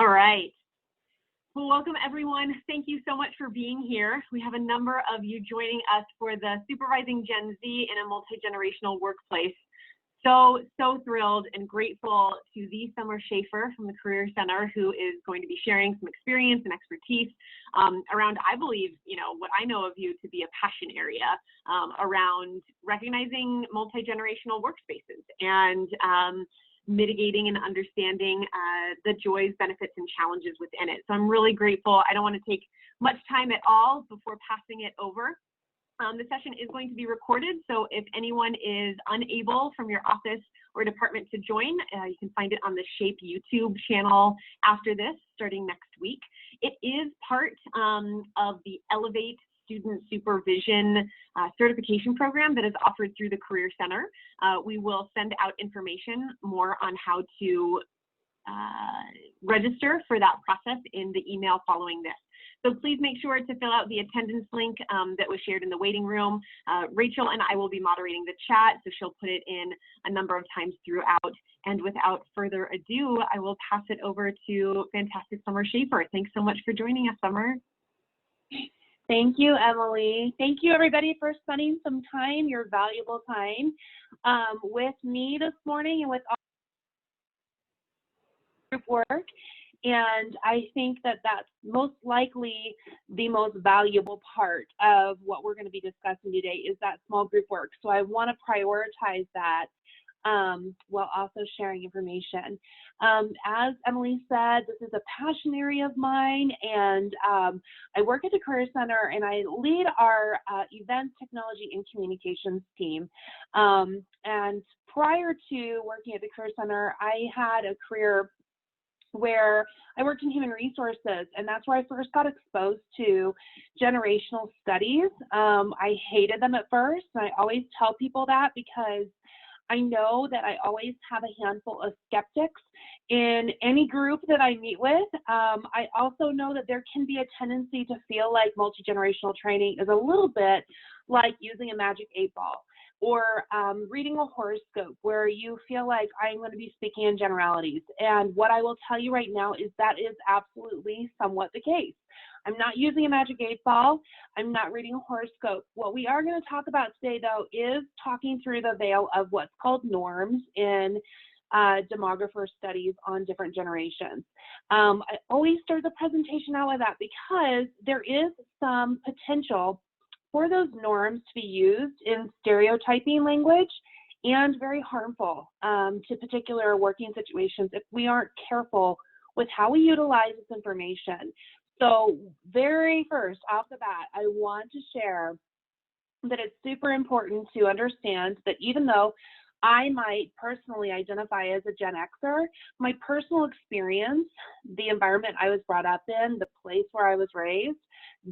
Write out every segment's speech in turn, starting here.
All right. Well, welcome everyone. Thank you so much for being here. We have a number of you joining us for the Supervising Gen Z in a Multi-Generational Workplace. So thrilled and grateful to the Summer Shaffer from the Career Center, who is going to be sharing some experience and expertise around, I believe, what I know of you to be a passion area around recognizing multi-generational workspaces and mitigating and understanding the joys, benefits, and challenges within it. So I'm really grateful. I don't want to take much time at all before passing it over. The session is going to be recorded, so if anyone is unable from your office or department to join, you can find it on the SHAPE YouTube channel after this, starting next week. It is part of the Elevate Student Supervision Certification Program that is offered through the Career Center. We will send out information more on how to register for that process in the email following this. So please make sure to fill out the attendance link that was shared in the waiting room. Rachel and I will be moderating the chat, so she'll put it in a number of times throughout. And without further ado, I will pass it over to fantastic Summer Shaffer. Thanks so much for joining us, Summer. Thank you, Emily. Thank you, everybody, for spending some time, your valuable time, with me this morning and with all group work. And I think that that's most likely the most valuable part of what we're going to be discussing today is that small group work. So I want to prioritize that while also sharing information. As Emily said, this is a passion area of mine, and I work at the Career Center, and I lead our events, technology, and communications team. And prior to working at the Career Center, I had a career where I worked in human resources, and that's where I first got exposed to generational studies. I hated them at first, and I always tell people that because I know that I always have a handful of skeptics in any group that I meet with. I also know that there can be a tendency to feel like multi-generational training is a little bit like using a magic 8-ball. Or reading a horoscope where you feel like I'm going to be speaking in generalities. And what I will tell you right now is that is absolutely somewhat the case. I'm not using a magic 8-ball. I'm not reading a horoscope. What we are going to talk about today, though, is talking through the veil of what's called norms in demographer studies on different generations. I always start the presentation out with that because there is some potential for those norms to be used in stereotyping language and very harmful to particular working situations if we aren't careful with how we utilize this information. So very first off the bat, I want to share that it's super important to understand that even though I might personally identify as a Gen Xer, my personal experience, the environment I was brought up in, the place where I was raised,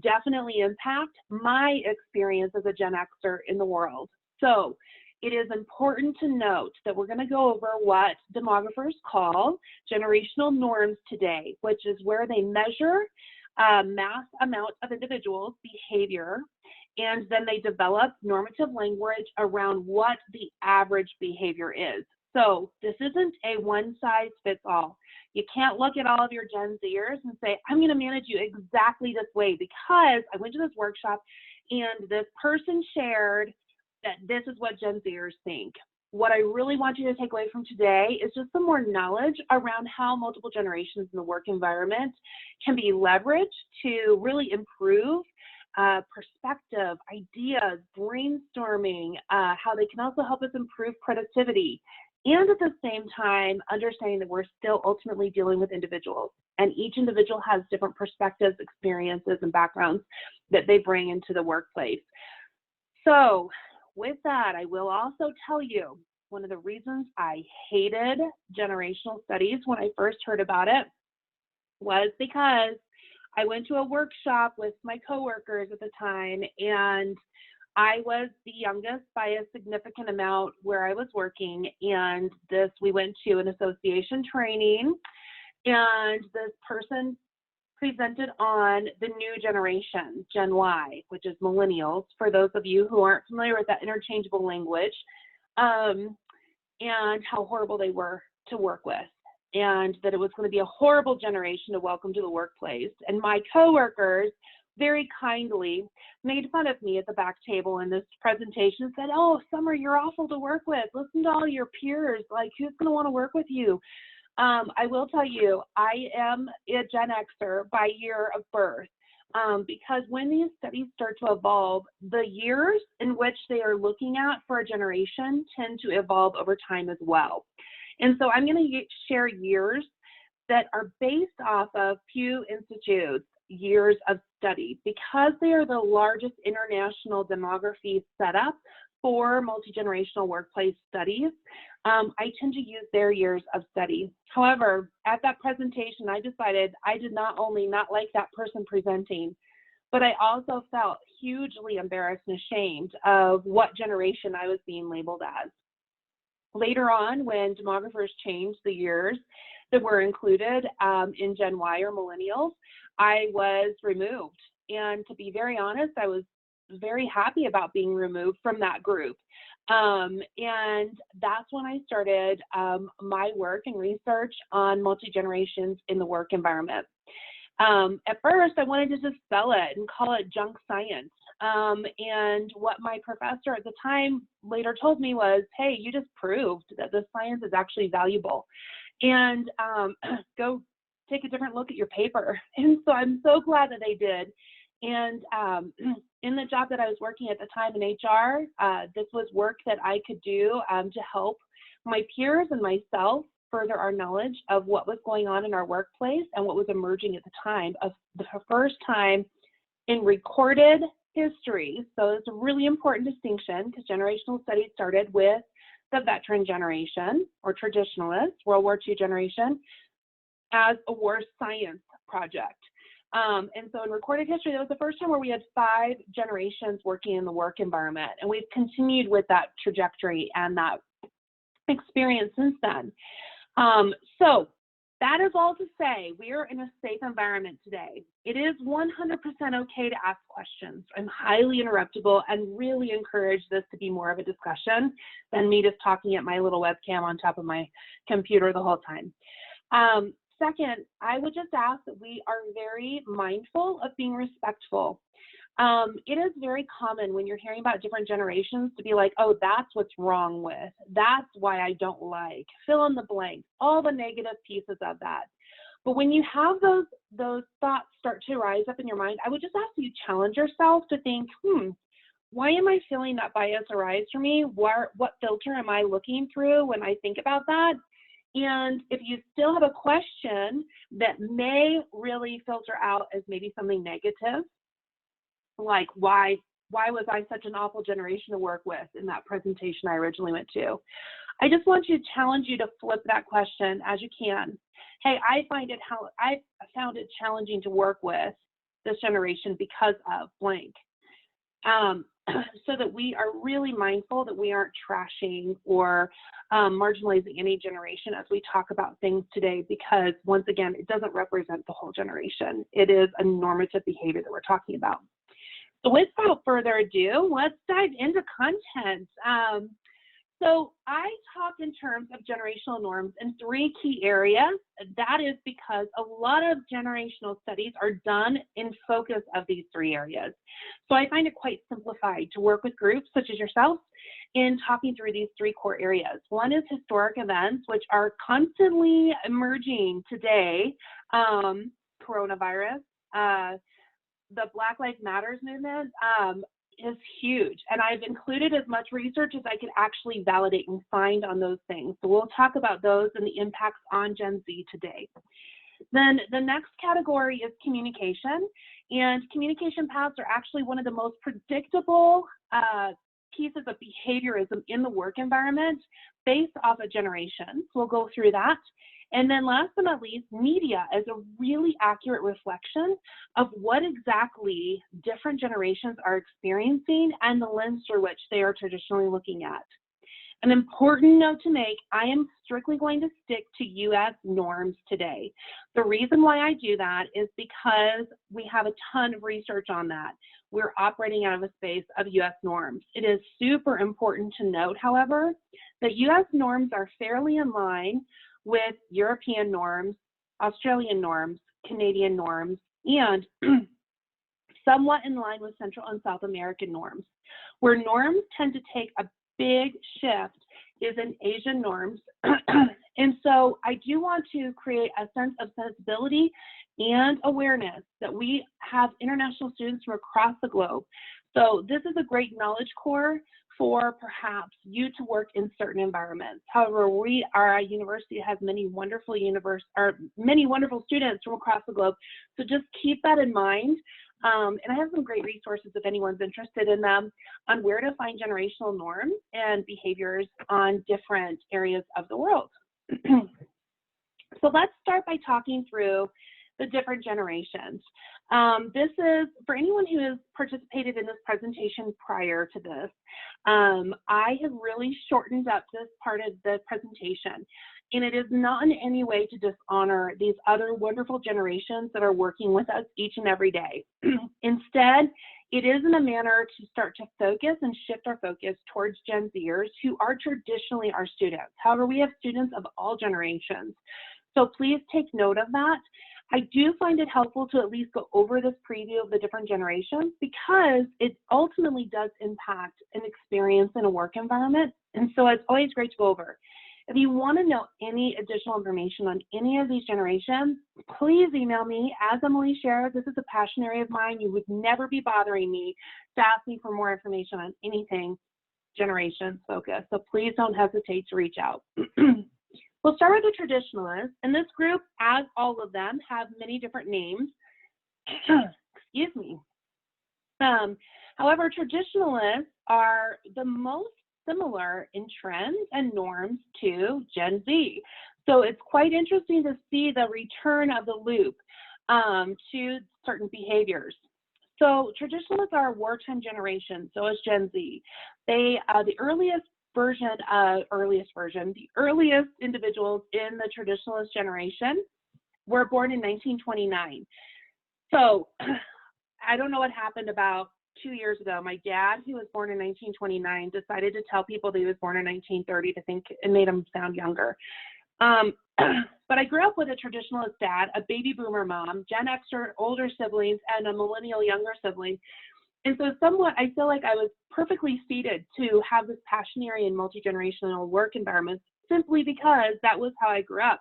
definitely impact my experience as a Gen Xer in the world. So it is important to note that we're going to go over what demographers call generational norms today, which is where they measure mass amount of individuals' behavior, and then they develop normative language around what the average behavior is. So this isn't a one-size-fits-all. You can't look at all of your Gen Zers and say, I'm going to manage you exactly this way because I went to this workshop and this person shared that this is what Gen Zers think. What I really want you to take away from today is just some more knowledge around how multiple generations in the work environment can be leveraged to really improve perspective, ideas, brainstorming, how they can also help us improve productivity. And at the same time, understanding that we're still ultimately dealing with individuals, and each individual has different perspectives, experiences, and backgrounds that they bring into the workplace. So with that, I will also tell you one of the reasons I hated generational studies when I first heard about it was because I went to a workshop with my coworkers at the time, and I was the youngest by a significant amount where I was working, and we went to an association training, and this person presented on the new generation, Gen Y, which is Millennials, for those of you who aren't familiar with that interchangeable language, and how horrible they were to work with. and that it was going to be a horrible generation to welcome to the workplace. And my coworkers very kindly made fun of me at the back table in this presentation and said, "Oh, Summer, you're awful to work with. Listen to all your peers. Like, who's going to want to work with you?" I will tell you, I am a Gen Xer by year of birth, because when these studies start to evolve, the years in which they are looking at for a generation tend to evolve over time as well. And so I'm going to share years that are based off of Pew Institute's years of study, because they are the largest international demography setup for multi-generational workplace studies. I tend to use their years of study. However, at that presentation, I decided I did not only not like that person presenting, but I also felt hugely embarrassed and ashamed of what generation I was being labeled as. Later on, when demographers changed the years that were included in Gen Y or Millennials, I was removed. And to be very honest, I was very happy about being removed from that group. And that's when I started my work and research on multi-generations in the work environment. At first, I wanted to just spell it and call it junk science. And what my professor at the time later told me was, "Hey, you just proved that the science is actually valuable, and go take a different look at your paper." And so I'm so glad that they did. And in the job that I was working at the time in HR, this was work that I could do to help my peers and myself further our knowledge of what was going on in our workplace and what was emerging at the time, of the first time in recorded history. So it's a really important distinction, because generational studies started with the veteran generation or traditionalists, World War II generation, as a war science project. And so in recorded history, that was the first time where we had 5 generations working in the work environment. And we've continued with that trajectory and that experience since then. So that is all to say, we are in a safe environment today. It is 100% okay to ask questions. I'm highly interruptible and really encourage this to be more of a discussion than me just talking at my little webcam on top of my computer the whole time. Second, I would just ask that we are very mindful of being respectful. It is very common when you're hearing about different generations to be like, "Oh, that's what's wrong with, that's why I don't like," fill in the blank, all the negative pieces of that. But when you have those thoughts start to rise up in your mind, I would just ask you to challenge yourself to think, why am I feeling that bias arise for me? What filter am I looking through when I think about that? And if you still have a question that may really filter out as maybe something negative, like why was I such an awful generation to work with in that presentation I originally went to, I just want to challenge you to flip that question as you can. Hey, I found it challenging to work with this generation because of blank. So that we are really mindful that we aren't trashing or marginalizing any generation as we talk about things today, because once again, it doesn't represent the whole generation. It is a normative behavior that we're talking about. So without further ado, let's dive into content. So I talk in terms of generational norms in 3 key areas. That is because a lot of generational studies are done in focus of these 3 areas. So I find it quite simplified to work with groups such as yourself in talking through these 3 core areas. One is historic events, which are constantly emerging today. Coronavirus, the Black Lives Matter movement, is huge, and I've included as much research as I could actually validate and find on those things. So we'll talk about those and the impacts on Gen Z today. Then the next category is communication, and communication paths are actually one of the most predictable pieces of behaviorism in the work environment based off a generation. So we'll go through that. And then last but not least, media is a really accurate reflection of what exactly different generations are experiencing and the lens through which they are traditionally looking at. An important note to make, I am strictly going to stick to US norms today. The reason why I do that is because we have a ton of research on that. We're operating out of a space of US norms. It is super important to note, however, that US norms are fairly in line with European norms, Australian norms, Canadian norms, and somewhat in line with Central and South American norms. Where norms tend to take a big shift is in Asian norms. And so I do want to create a sense of sensibility and awareness that we have international students from across the globe. So this is a great knowledge core for perhaps you to work in certain environments. However, we are a university that has many wonderful students from across the globe. So just keep that in mind. And I have some great resources if anyone's interested in them on where to find generational norms and behaviors on different areas of the world. So let's start by talking through the different generations. This is, for anyone who has participated in this presentation prior to this, I have really shortened up this part of the presentation. And it is not in any way to dishonor these other wonderful generations that are working with us each and every day. Instead, it is in a manner to start to focus and shift our focus towards Gen Zers who are traditionally our students. However, we have students of all generations. So please take note of that. I do find it helpful to at least go over this preview of the different generations because it ultimately does impact an experience in a work environment. And so it's always great to go over. If you want to know any additional information on any of these generations, please email me. As Emily shared, this is a passion area of mine. You would never be bothering me to ask me for more information on anything generations focused. So please don't hesitate to reach out. We'll start with the traditionalists. And this group, as all of them, have many different names. Excuse me. However, traditionalists are the most similar in trends and norms to Gen Z. So it's quite interesting to see the return of the loop to certain behaviors. So traditionalists are a wartime generation, so is Gen Z. They, the earliest individuals in the traditionalist generation were born in 1929. So I don't know what happened about 2 years ago. My dad, who was born in 1929, decided to tell people that he was born in 1930 to think it made him sound younger. But I grew up with a traditionalist dad, a baby boomer mom, Gen Xer older siblings, and a millennial younger sibling. And so somewhat, I feel like I was perfectly seated to have this passionary and multi-generational work environment simply because that was how I grew up.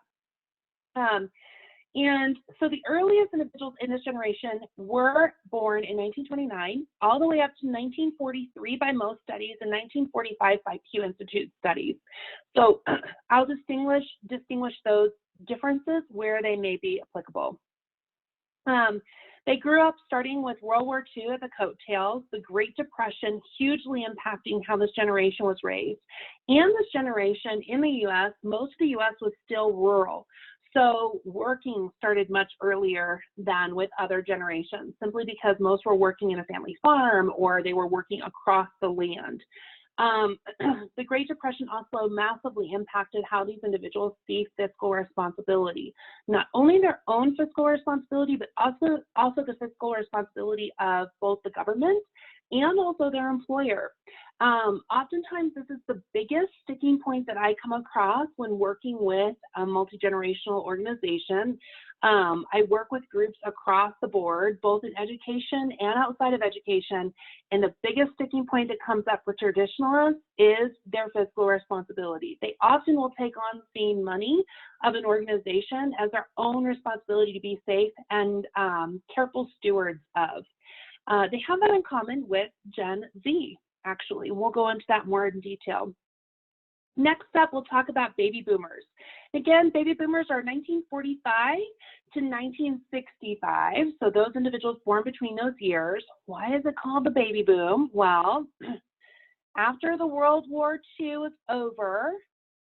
And so the earliest individuals in this generation were born in 1929, all the way up to 1943 by most studies and 1945 by Pew Institute studies. So I'll distinguish those differences where they may be applicable. They grew up starting with World War II at the coattails, the Great Depression hugely impacting how this generation was raised. And this generation in the US, most of the US was still rural. So working started much earlier than with other generations, simply because most were working in a family farm or they were working across the land. The Great Depression also massively impacted how these individuals see fiscal responsibility, not only their own fiscal responsibility, but also the fiscal responsibility of both the government and also their employer. Oftentimes, this is the biggest sticking point that I come across when working with a multi-generational organization. I work with groups across the board, both in education and outside of education, and the biggest sticking point that comes up for traditionalists is their fiscal responsibility. They often will take on seeing money of an organization as their own responsibility to be safe and careful stewards of. They have that in common with Gen Z, actually. We'll go into that more in detail. Next up, we'll talk about baby boomers. Again, baby boomers are 1945 to 1965, so those individuals born between those years. Why is it called the baby boom? Well, after the World War II was over,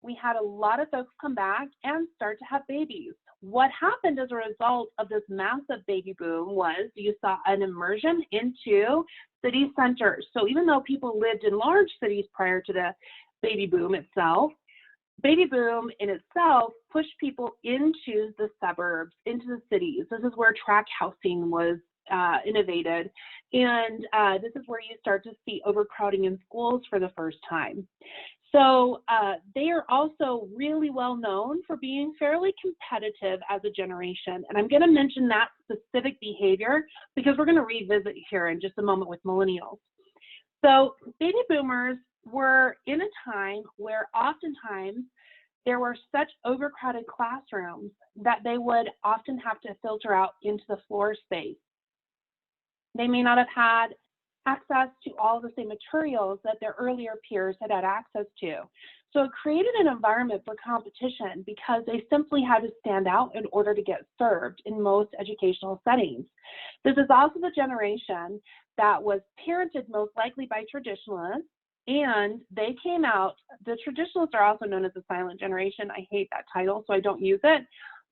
we had a lot of folks come back and start to have babies. What happened as a result of this massive baby boom was you saw an immersion into city centers. So even though people lived in large cities prior to the baby boom itself, baby boom in itself pushed people into the suburbs, into the cities. This is where tract housing was innovated. And this is where you start to see overcrowding in schools for the first time. So they are also really well known for being fairly competitive as a generation. And I'm going to mention that specific behavior because we're going to revisit here in just a moment with millennials. So baby boomers were in a time where oftentimes there were such overcrowded classrooms that they would often have to filter out into the floor space. They may not have had access to all the same materials that their earlier peers had access to. So it created an environment for competition because they simply had to stand out in order to get served in most educational settings. This is also the generation that was parented most likely by traditionalists, and they came out, the traditionalists are also known as the silent generation. I hate that title, so I don't use it.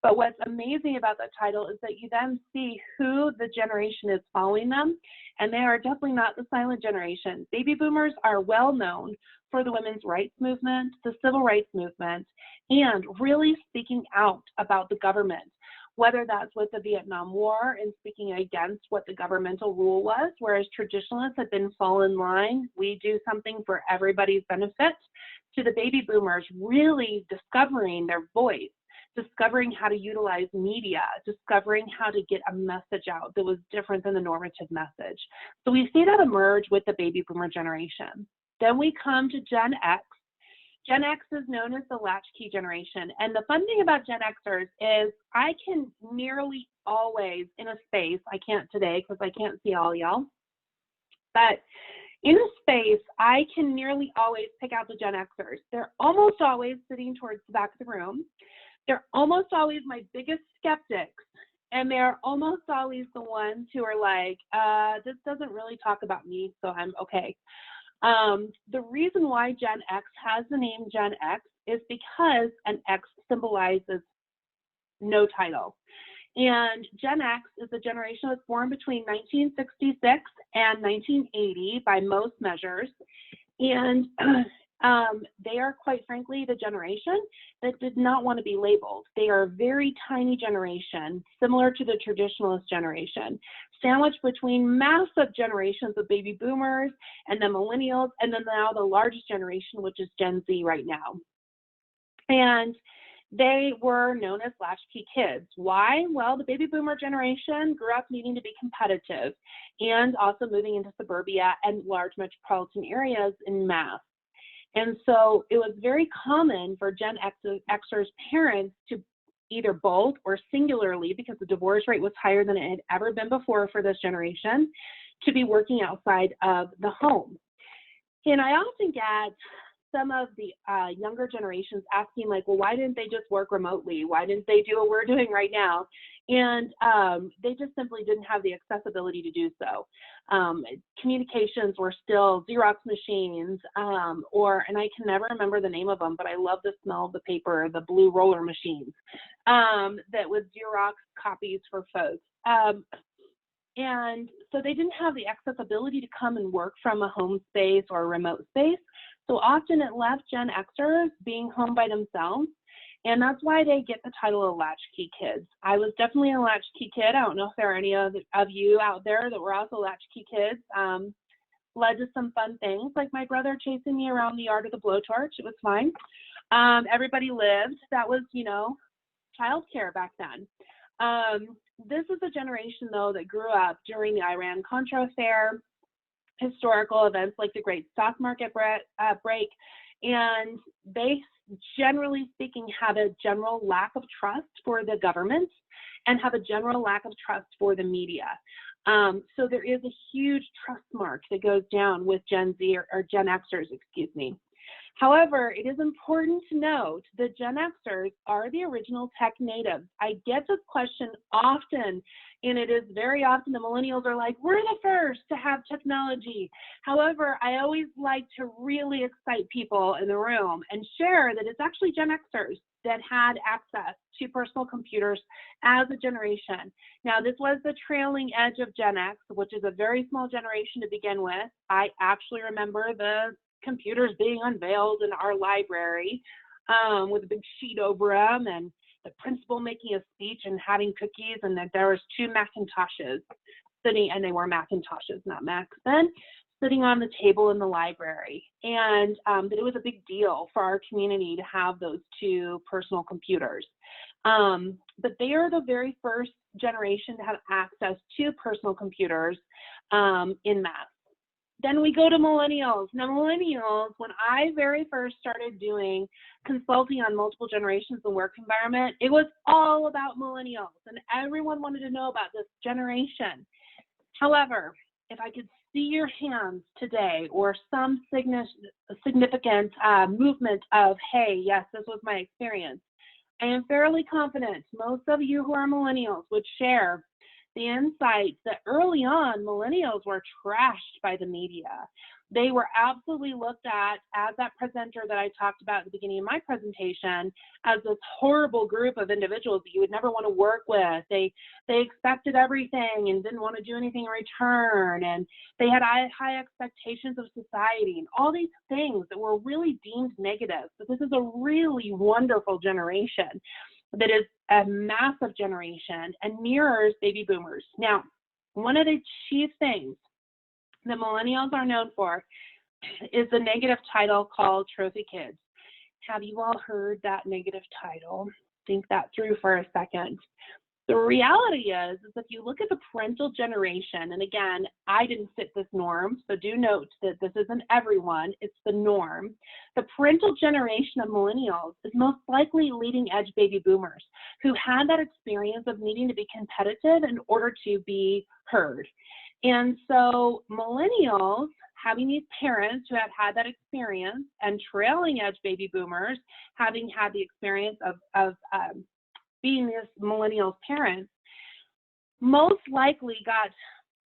But what's amazing about that title is that you then see who the generation is following them, and they are definitely not the silent generation. Baby boomers are well known for the women's rights movement, the civil rights movement, and really speaking out about the government, whether that's with the Vietnam War and speaking against what the governmental rule was, whereas traditionalists had been fall in line, we do something for everybody's benefit, to the baby boomers really discovering their voice, discovering how to utilize media, discovering how to get a message out that was different than the normative message. So we see that emerge with the baby boomer generation. Then we come to Gen X. Gen X is known as the latchkey generation. And the fun thing about Gen Xers is I can nearly always in a space, I can't today because I can't see all y'all, but in a space, I can nearly always pick out the Gen Xers. They're almost always sitting towards the back of the room. They're almost always my biggest skeptics, and they're almost always the ones who are like, this doesn't really talk about me, so I'm okay. The reason why Gen X has the name Gen X is because an X symbolizes no title. And Gen X is a generation that was born between 1966 and 1980 by most measures. And they are, quite frankly, the generation that did not want to be labeled. They are a very tiny generation, similar to the traditionalist generation, sandwiched between massive generations of baby boomers and the millennials, and then now the largest generation, which is Gen Z right now. And they were known as latchkey kids. Why? Well, the baby boomer generation grew up needing to be competitive and also moving into suburbia and large metropolitan areas en masse. And so it was very common for Gen Xers parents to either both or singularly, because the divorce rate was higher than it had ever been before for this generation, to be working outside of the home. And I often get some of the younger generations asking, like, well, why didn't they just work remotely? Why didn't they do what we're doing right now? And they just simply didn't have the accessibility to do so. Communications were still Xerox machines, and I can never remember the name of them, but I love the smell of the paper, the blue roller machines that was Xerox copies for folks. And so they didn't have the accessibility to come and work from a home space or a remote space. So often it left Gen Xers being home by themselves, and that's why they get the title of latchkey kids. I was definitely a latchkey kid. I don't know if there are any of you out there that were also latchkey kids. Led to some fun things, like my brother chasing me around the yard with a blowtorch. It was fine. Everybody lived. That was, childcare back then. This is a generation, though, that grew up during the Iran-Contra affair, historical events like the Great Stock Market break, and they, generally speaking, have a general lack of trust for the government and have a general lack of trust for the media. So there is a huge trust mark that goes down with Gen Z or Gen Xers, excuse me. However, it is important to note that Gen Xers are the original tech natives. I get this question often, and it is very often the millennials are like, we're the first to have technology. However, I always like to really excite people in the room and share that it's actually Gen Xers that had access to personal computers as a generation. Now, this was the trailing edge of Gen X, which is a very small generation to begin with. I actually remember the computers being unveiled in our library with a big sheet over them, and the principal making a speech and having cookies, and that there was 2 Macintoshes sitting, and they were Macintoshes, not Macs then. sitting on the table in the library, and that it was a big deal for our community to have those two personal computers. But they are the very first generation to have access to personal computers in mass. Then we go to millennials. Now, millennials, when I very first started doing consulting on multiple generations in the work environment, it was all about millennials, and everyone wanted to know about this generation. However, if I could see your hands today or some significant movement of, hey, yes, this was my experience, I am fairly confident most of you who are millennials would share the insights that early on, millennials were trashed by the media. They were absolutely looked at as that presenter that I talked about at the beginning of my presentation as this horrible group of individuals that you would never want to work with. They expected everything and didn't want to do anything in return, and they had high expectations of society and all these things that were really deemed negative. But this is a really wonderful generation that is a massive generation and mirrors baby boomers. Now, one of the chief things that millennials are known for is the negative title called trophy kids. Have you all heard that negative title? Think that through for a second. The reality is if you look at the parental generation, and again, I didn't fit this norm, so do note that this isn't everyone, it's the norm. The parental generation of millennials is most likely leading edge baby boomers who had that experience of needing to be competitive in order to be heard. And so millennials, having these parents who have had that experience, and trailing edge baby boomers having had the experience of being this millennials parents, most likely got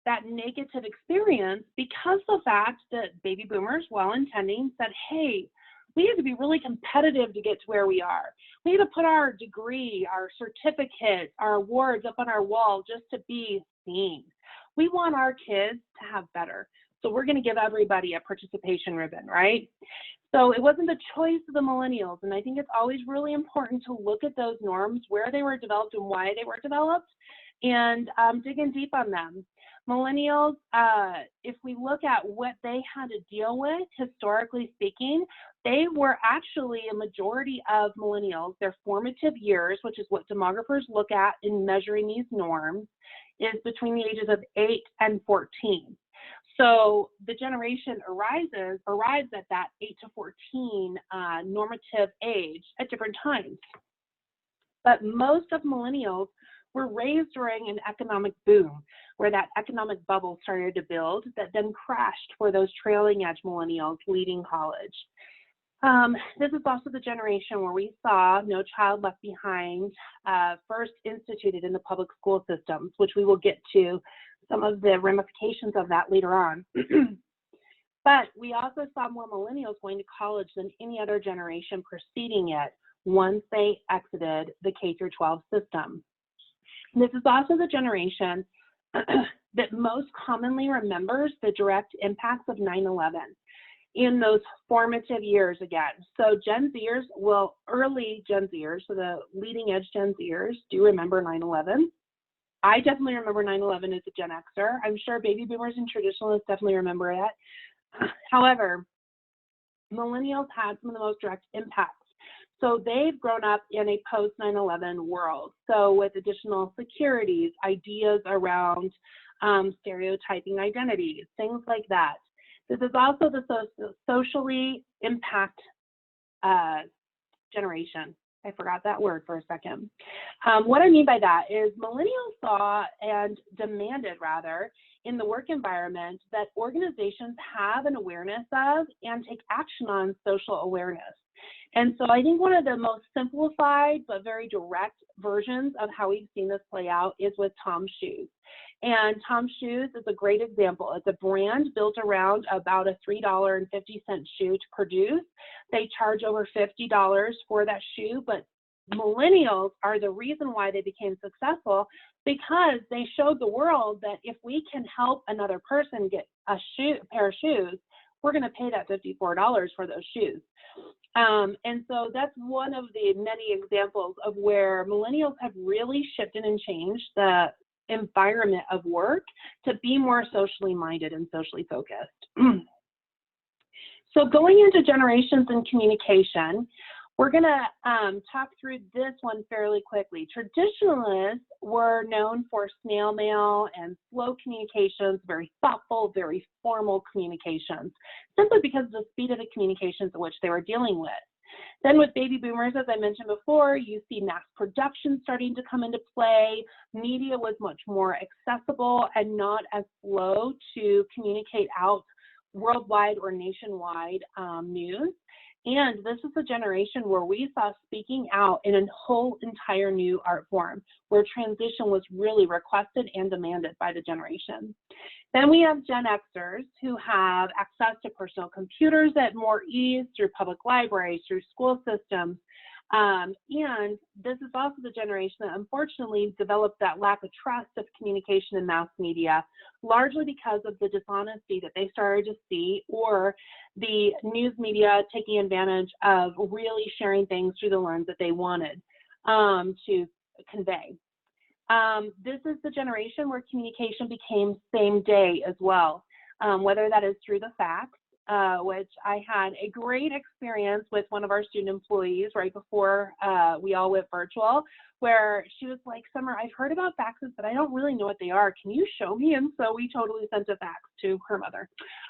that negative experience because of the fact that baby boomers, well-intending, said, hey, we have to be really competitive to get to where we are. We have to put our degree, our certificate, our awards up on our wall just to be seen. We want our kids to have better. So we're going to give everybody a participation ribbon, right? So it wasn't the choice of the millennials. And I think it's always really important to look at those norms, where they were developed and why they were developed, and dig in deep on them. Millennials, if we look at what they had to deal with, historically speaking, they were actually a majority of millennials, their formative years, which is what demographers look at in measuring these norms, is between the ages of 8 and 14. So the generation arrives at that 8 to 14 normative age at different times. But most of millennials were raised during an economic boom, where that economic bubble started to build that then crashed for those trailing edge millennials leaving college. This is also the generation where we saw No Child Left Behind first instituted in the public school systems, which we will get to some of the ramifications of that later on. But we also saw more millennials going to college than any other generation preceding it once they exited the K-12 system. This is also the generation that most commonly remembers the direct impacts of 9/11 in those formative years again. So Gen Zers, well, early Gen Zers, so the leading edge Gen Zers do remember 9/11. I definitely remember 9/11 as a Gen Xer. I'm sure baby boomers and traditionalists definitely remember it. However, millennials had some of the most direct impacts. So they've grown up in a post 9/11 world. So with additional securities, ideas around stereotyping identities, things like that. This is also the socially impact generation. I forgot that word for a second. What I mean by that is millennials saw and demanded, rather, in the work environment that organizations have an awareness of and take action on social awareness. And so I think one of the most simplified but very direct versions of how we've seen this play out is with Tom's Shoes. And Tom's Shoes is a great example. It's a brand built around about a $3.50 shoe to produce. They charge over $50 for that shoe, but millennials are the reason why they became successful, because they showed the world that if we can help another person get a pair of shoes, we're going to pay that $54 for those shoes. And so that's one of the many examples of where millennials have really shifted and changed the environment of work to be more socially minded and socially focused. So going into generations and communication, we're going to talk through this one fairly quickly. Traditionalists were known for snail mail and slow communications, very thoughtful, very formal communications, simply because of the speed of the communications in which they were dealing with. Then with baby boomers, as I mentioned before, you see mass production starting to come into play. Media was much more accessible and not as slow to communicate out worldwide or nationwide news. And this is a generation where we saw speaking out in a whole entire new art form, where transition was really requested and demanded by the generation. Then we have Gen Xers who have access to personal computers at more ease through public libraries, through school systems. And this is also the generation that unfortunately developed that lack of trust of communication in mass media, largely because of the dishonesty that they started to see, or the news media taking advantage of really sharing things through the lens that they wanted to convey. This is the generation where communication became same day as well, whether that is through the fax, which I had a great experience with one of our student employees right before we all went virtual, where she was like, Summer, I've heard about faxes, but I don't really know what they are. Can you show me? And so we totally sent a fax to her mother.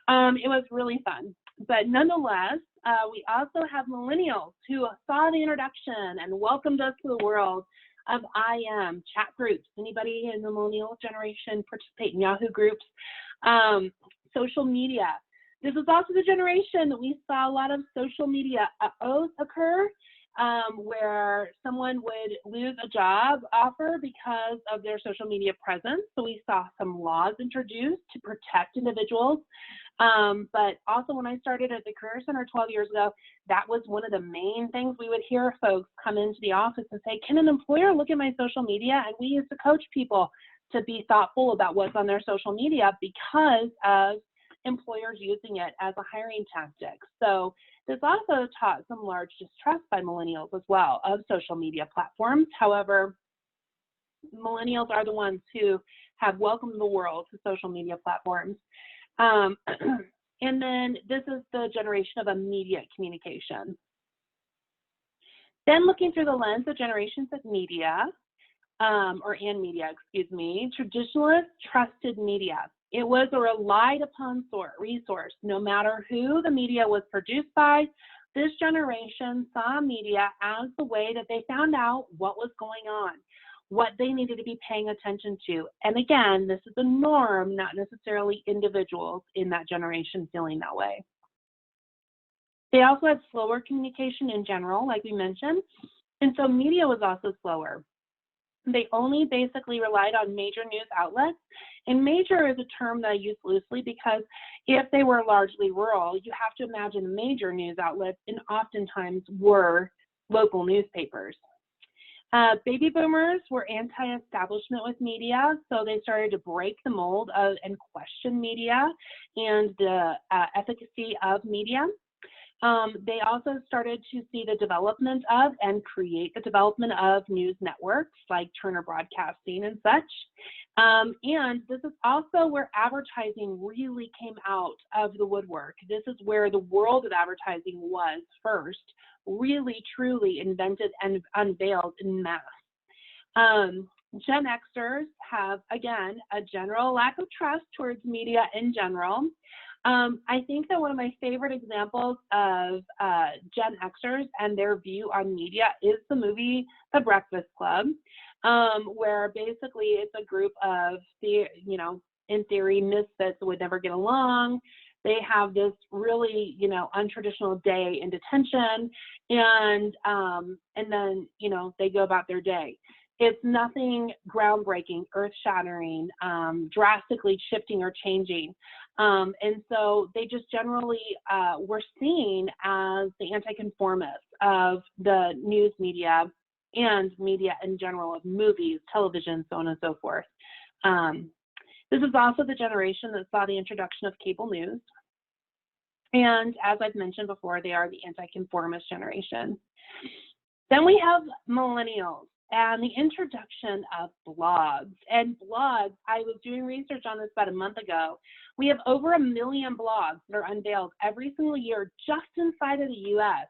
It was really fun. But nonetheless, we also have Millennials who saw the introduction and welcomed us to the world of IM, chat groups. Anybody in the Millennial generation participate in Yahoo groups? Social media. This is also the generation that we saw a lot of social media uh-ohs occur, where someone would lose a job offer because of their social media presence. So we saw some laws introduced to protect individuals. But also when I started at the Career Center 12 years ago, that was one of the main things we would hear folks come into the office and say, can an employer look at my social media? And we used to coach people to be thoughtful about what's on their social media because of employers using it as a hiring tactic. So this also taught some large distrust by millennials as well of social media platforms. However, millennials are the ones who have welcomed the world to social media platforms. And then this is the generation of immediate communication. Then looking through the lens of generations of media, traditionalists trusted media. It was a relied upon resource. No matter who the media was produced by, this generation saw media as the way that they found out what was going on, what they needed to be paying attention to. And again, this is a norm, not necessarily individuals in that generation feeling that way. They also had slower communication in general, like we mentioned, and so media was also slower. They only basically relied on major news outlets, and major is a term that I use loosely because if they were largely rural, you have to imagine major news outlets, and oftentimes were local newspapers. Baby boomers were anti-establishment with media, so they started to break the mold and question media and the efficacy of media. They also started to see the development of and create the development of news networks like Turner Broadcasting and such. And this is also where advertising really came out of the woodwork. This is where the world of advertising was first, really truly invented and unveiled en masse. Gen Xers have, again, a general lack of trust towards media in general. I think that one of my favorite examples of Gen Xers and their view on media is the movie The Breakfast Club, where basically it's a group of, in theory, misfits that would never get along. They have this really, untraditional day in detention, and then, they go about their day. It's nothing groundbreaking, earth-shattering, drastically shifting or changing. And so they just generally were seen as the anti-conformists of the news media and media in general, of movies, television, so on and so forth. This is also the generation that saw the introduction of cable news. And as I've mentioned before, they are the anti-conformist generation. Then we have millennials. and the introduction of blogs. And blogs, I was doing research on this about a month ago. We have over 1 million blogs that are unveiled every single year just inside of the US.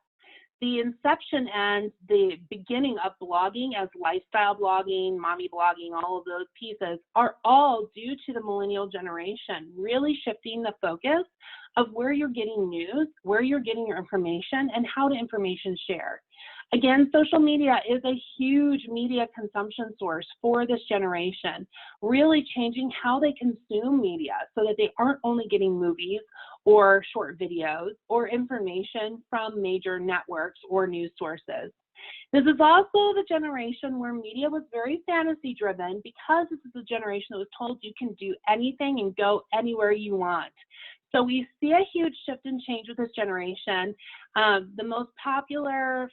The inception and the beginning of blogging as lifestyle blogging, mommy blogging, all of those pieces are all due to the millennial generation, really shifting the focus of where you're getting news, where you're getting your information, and how to information share. Again, social media is a huge media consumption source for this generation, really changing how they consume media so that they aren't only getting movies or short videos or information from major networks or news sources. This is also the generation where media was very fantasy driven, because this is a generation that was told you can do anything and go anywhere you want. So we see a huge shift and change with this generation. The most popular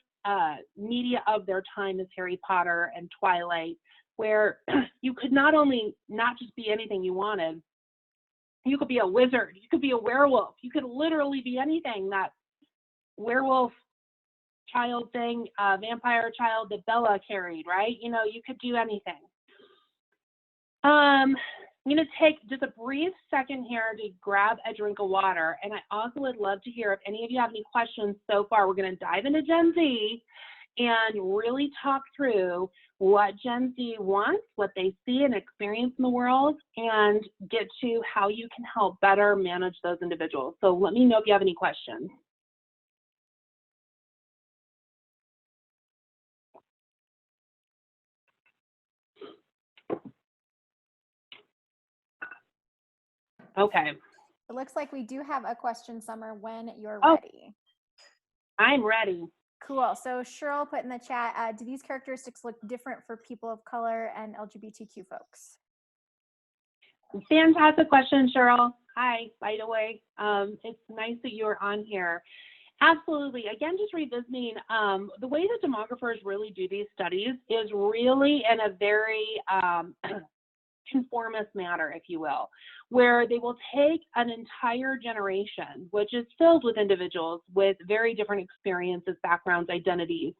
media of their time is Harry Potter and Twilight, where you could not just be anything you wanted. You could be a wizard, you could be a werewolf, you could literally be anything. That werewolf child thing, vampire child that Bella carried, right? You know, you could do anything. I'm going to take just a brief second here to grab a drink of water, and I also would love to hear if any of you have any questions so far. We're going to dive into Gen Z and really talk through what Gen Z wants, what they see and experience in the world, and get to how you can help better manage those individuals. So let me know if you have any questions. Okay. It looks like we do have a question, Summer, when you're Oh, ready. I'm ready. Cool. So Cheryl put in the chat, do these characteristics look different for people of color and LGBTQ folks? Fantastic question, Cheryl. Hi, by the way. It's nice that you're on here. Absolutely. Again, just revisiting, the way that demographers really do these studies is really in a very conformist manner, if you will, where they will take an entire generation, which is filled with individuals with very different experiences, backgrounds, identities,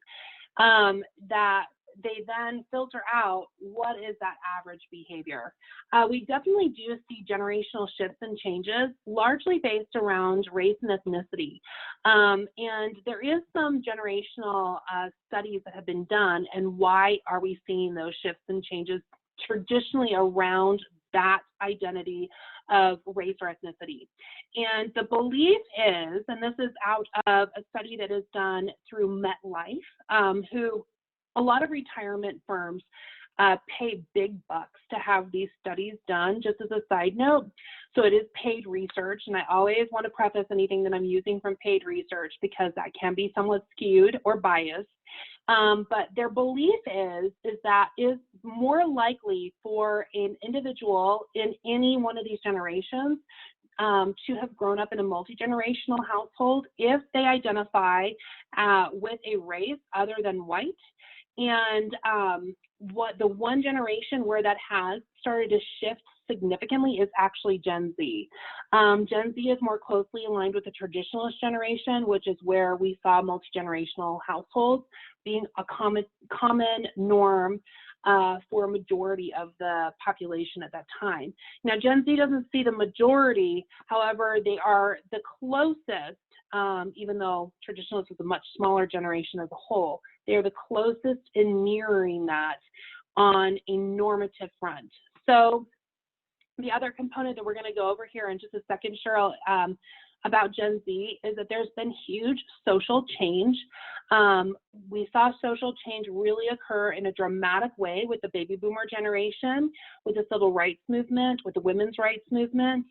that they then filter out what is that average behavior. We definitely do see generational shifts and changes, largely based around race and ethnicity. And there is some generational studies that have been done, and why are we seeing those shifts and changes traditionally around that identity of race or ethnicity. And the belief is, and this is out of a study that is done through MetLife, who a lot of retirement firms pay big bucks to have these studies done, just as a side note. So it is paid research, and I always want to preface anything that I'm using from paid research because that can be somewhat skewed or biased. But their belief is that is more likely for an individual in any one of these generations to have grown up in a multi-generational household if they identify with a race other than white. And what the one generation where that has started to shift significantly is actually Gen Z. Gen Z is more closely aligned with the traditionalist generation, which is where we saw multi-generational households being a common norm for a majority of the population at that time. Now, Gen Z doesn't see the majority, however, they are the closest, even though traditionalists is a much smaller generation as a whole, they are the closest in mirroring that on a normative front. So the other component that we're going to go over here in just a second, Cheryl, about Gen Z is that there's been huge social change. We saw social change really occur in a dramatic way with the baby boomer generation, with the civil rights movement, with the women's rights movement,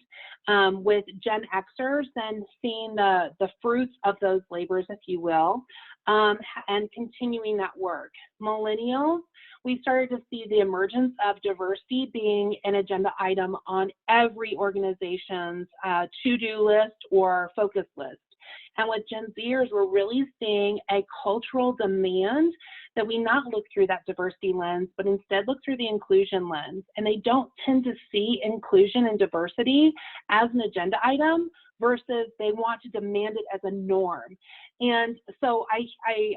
with Gen Xers, and seeing the fruits of those labors, if you will, and continuing that work. Millennials, we started to see the emergence of diversity being an agenda item on every organization's to-do list or focus list. And with Gen Zers, we're really seeing a cultural demand that we not look through that diversity lens, but instead look through the inclusion lens. And they don't tend to see inclusion and diversity as an agenda item versus they want to demand it as a norm. And so I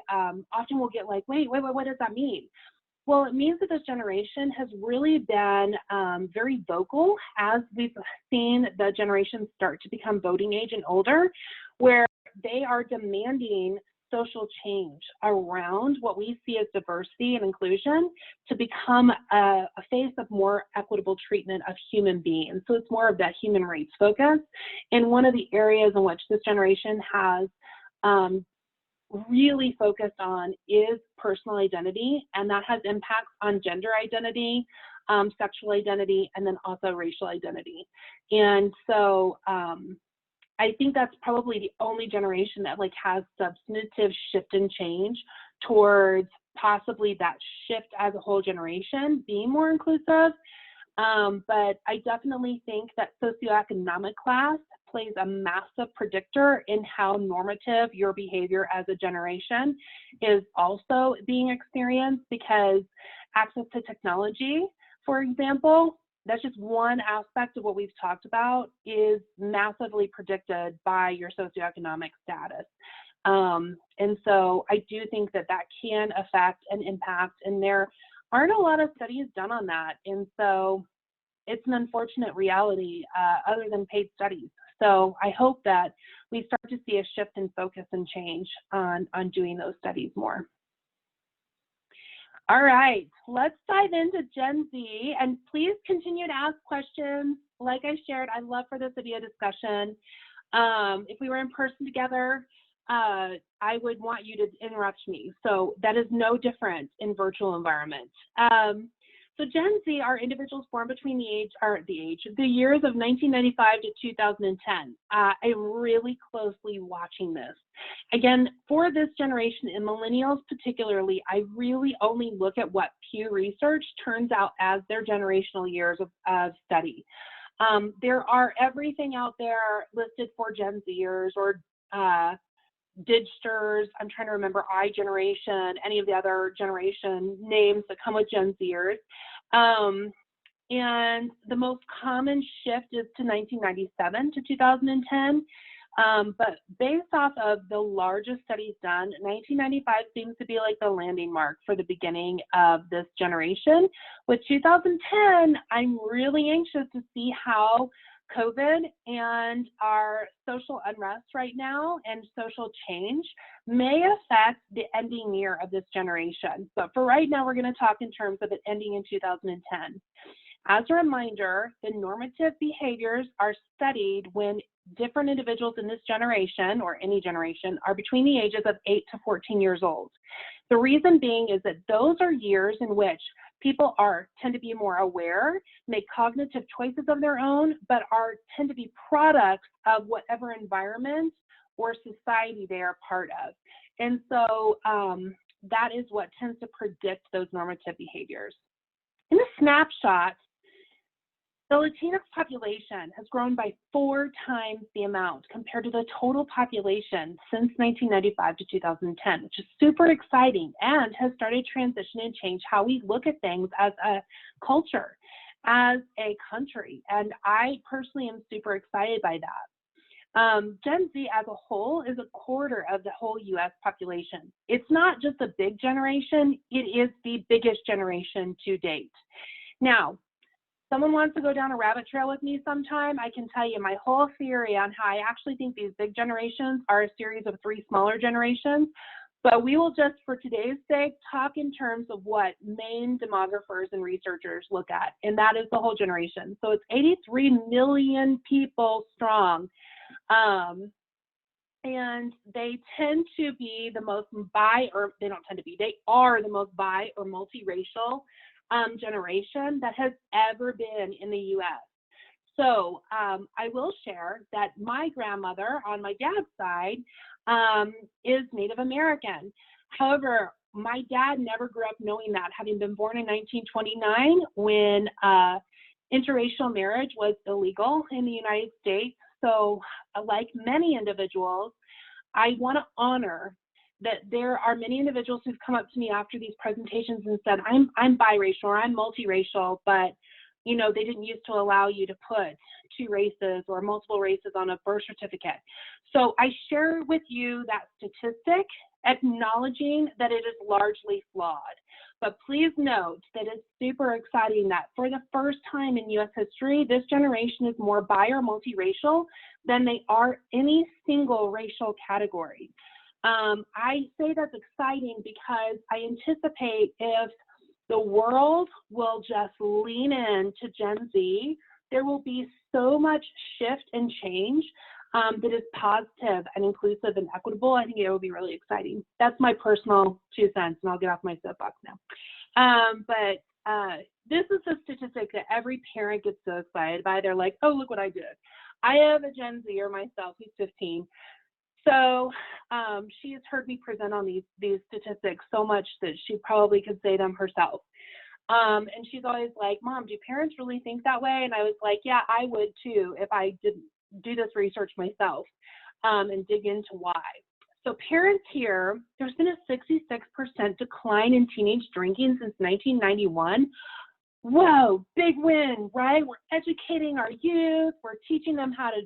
often will get like, wait, what does that mean? Well, it means that this generation has really been very vocal as we've seen the generations start to become voting age and older, where they are demanding social change around what we see as diversity and inclusion to become a face of more equitable treatment of human beings. So it's more of that human rights focus. And one of the areas in which this generation has really focused on is personal identity, and that has impacts on gender identity, sexual identity, and then also racial identity. And so I think that's probably the only generation that like has substantive shift and change towards possibly that shift as a whole generation being more inclusive. But I definitely think that socioeconomic class plays a massive predictor in how normative your behavior as a generation is also being experienced, because access to technology, for example, that's just one aspect of what we've talked about, is massively predicted by your socioeconomic status. And so I do think that that can affect and impact, and there aren't a lot of studies done on that. And so it's an unfortunate reality other than paid studies. So I hope that we start to see a shift in focus and change on doing those studies more. All right, let's dive into Gen Z, and please continue to ask questions. Like I shared, I'd love for this to be a discussion. If we were in person together, I would want you to interrupt me. So that is no different in virtual environments. So Gen Z are individuals born between the years of 1995 to 2010. I'm really closely watching this. Again, for this generation and millennials particularly, I really only look at what Pew Research turns out as their generational years of study. There are everything out there listed for Gen Zers or Digsters. I'm trying to remember iGeneration, any of the other generation names that come with Gen Zers. And the most common shift is to 1997 to 2010. But based off of the largest studies done, 1995 seems to be like the landing mark for the beginning of this generation. With 2010, I'm really anxious to see how COVID and our social unrest right now and social change may affect the ending year of this generation. But for right now, we're going to talk in terms of it ending in 2010. As a reminder, the normative behaviors are studied when different individuals in this generation, or any generation, are between the ages of 8 to 14 years old. The reason being is that those are years in which people tend to be more aware, make cognitive choices of their own, but tend to be products of whatever environment or society they are part of. And so that is what tends to predict those normative behaviors. In a snapshot, the Latinx population has grown by 4 times the amount compared to the total population since 1995 to 2010, which is super exciting and has started to transition and change how we look at things as a culture, as a country. And I personally am super excited by that. Gen Z as a whole is a quarter of the whole US population. It's not just a big generation, it is the biggest generation to date. Now, someone wants to go down a rabbit trail with me sometime, I can tell you my whole theory on how I actually think these big generations are a series of 3 smaller generations, but we will just, for today's sake, talk in terms of what main demographers and researchers look at, and that is the whole generation. So it's 83 million people strong, and they tend to be the most they are the most bi or multiracial generation that has ever been in the US. So I will share that my grandmother on my dad's side is Native American. However, my dad never grew up knowing that, having been born in 1929 when interracial marriage was illegal in the United States. So like many individuals, I want to honor that there are many individuals who've come up to me after these presentations and said, I'm biracial or I'm multiracial, but you know, they didn't used to allow you to put 2 races or multiple races on a birth certificate. So I share with you that statistic, acknowledging that it is largely flawed. But please note that it's super exciting that for the first time in U.S. history, this generation is more bi or multiracial than they are any single racial category. I say that's exciting because I anticipate if the world will just lean in to Gen Z, there will be so much shift and change that is positive and inclusive and equitable. I think it will be really exciting. That's my personal 2 cents, and I'll get off my soapbox now. But this is a statistic that every parent gets so excited by. They're like, oh, look what I did. I have a Gen Zer myself who's 15. So she has heard me present on these statistics so much that she probably could say them herself. And she's always like, Mom, do parents really think that way? And I was like, yeah, I would too if I didn't do this research myself and dig into why. So parents here, there's been a 66% decline in teenage drinking since 1991. Whoa, big win, right? We're educating our youth. We're teaching them how to,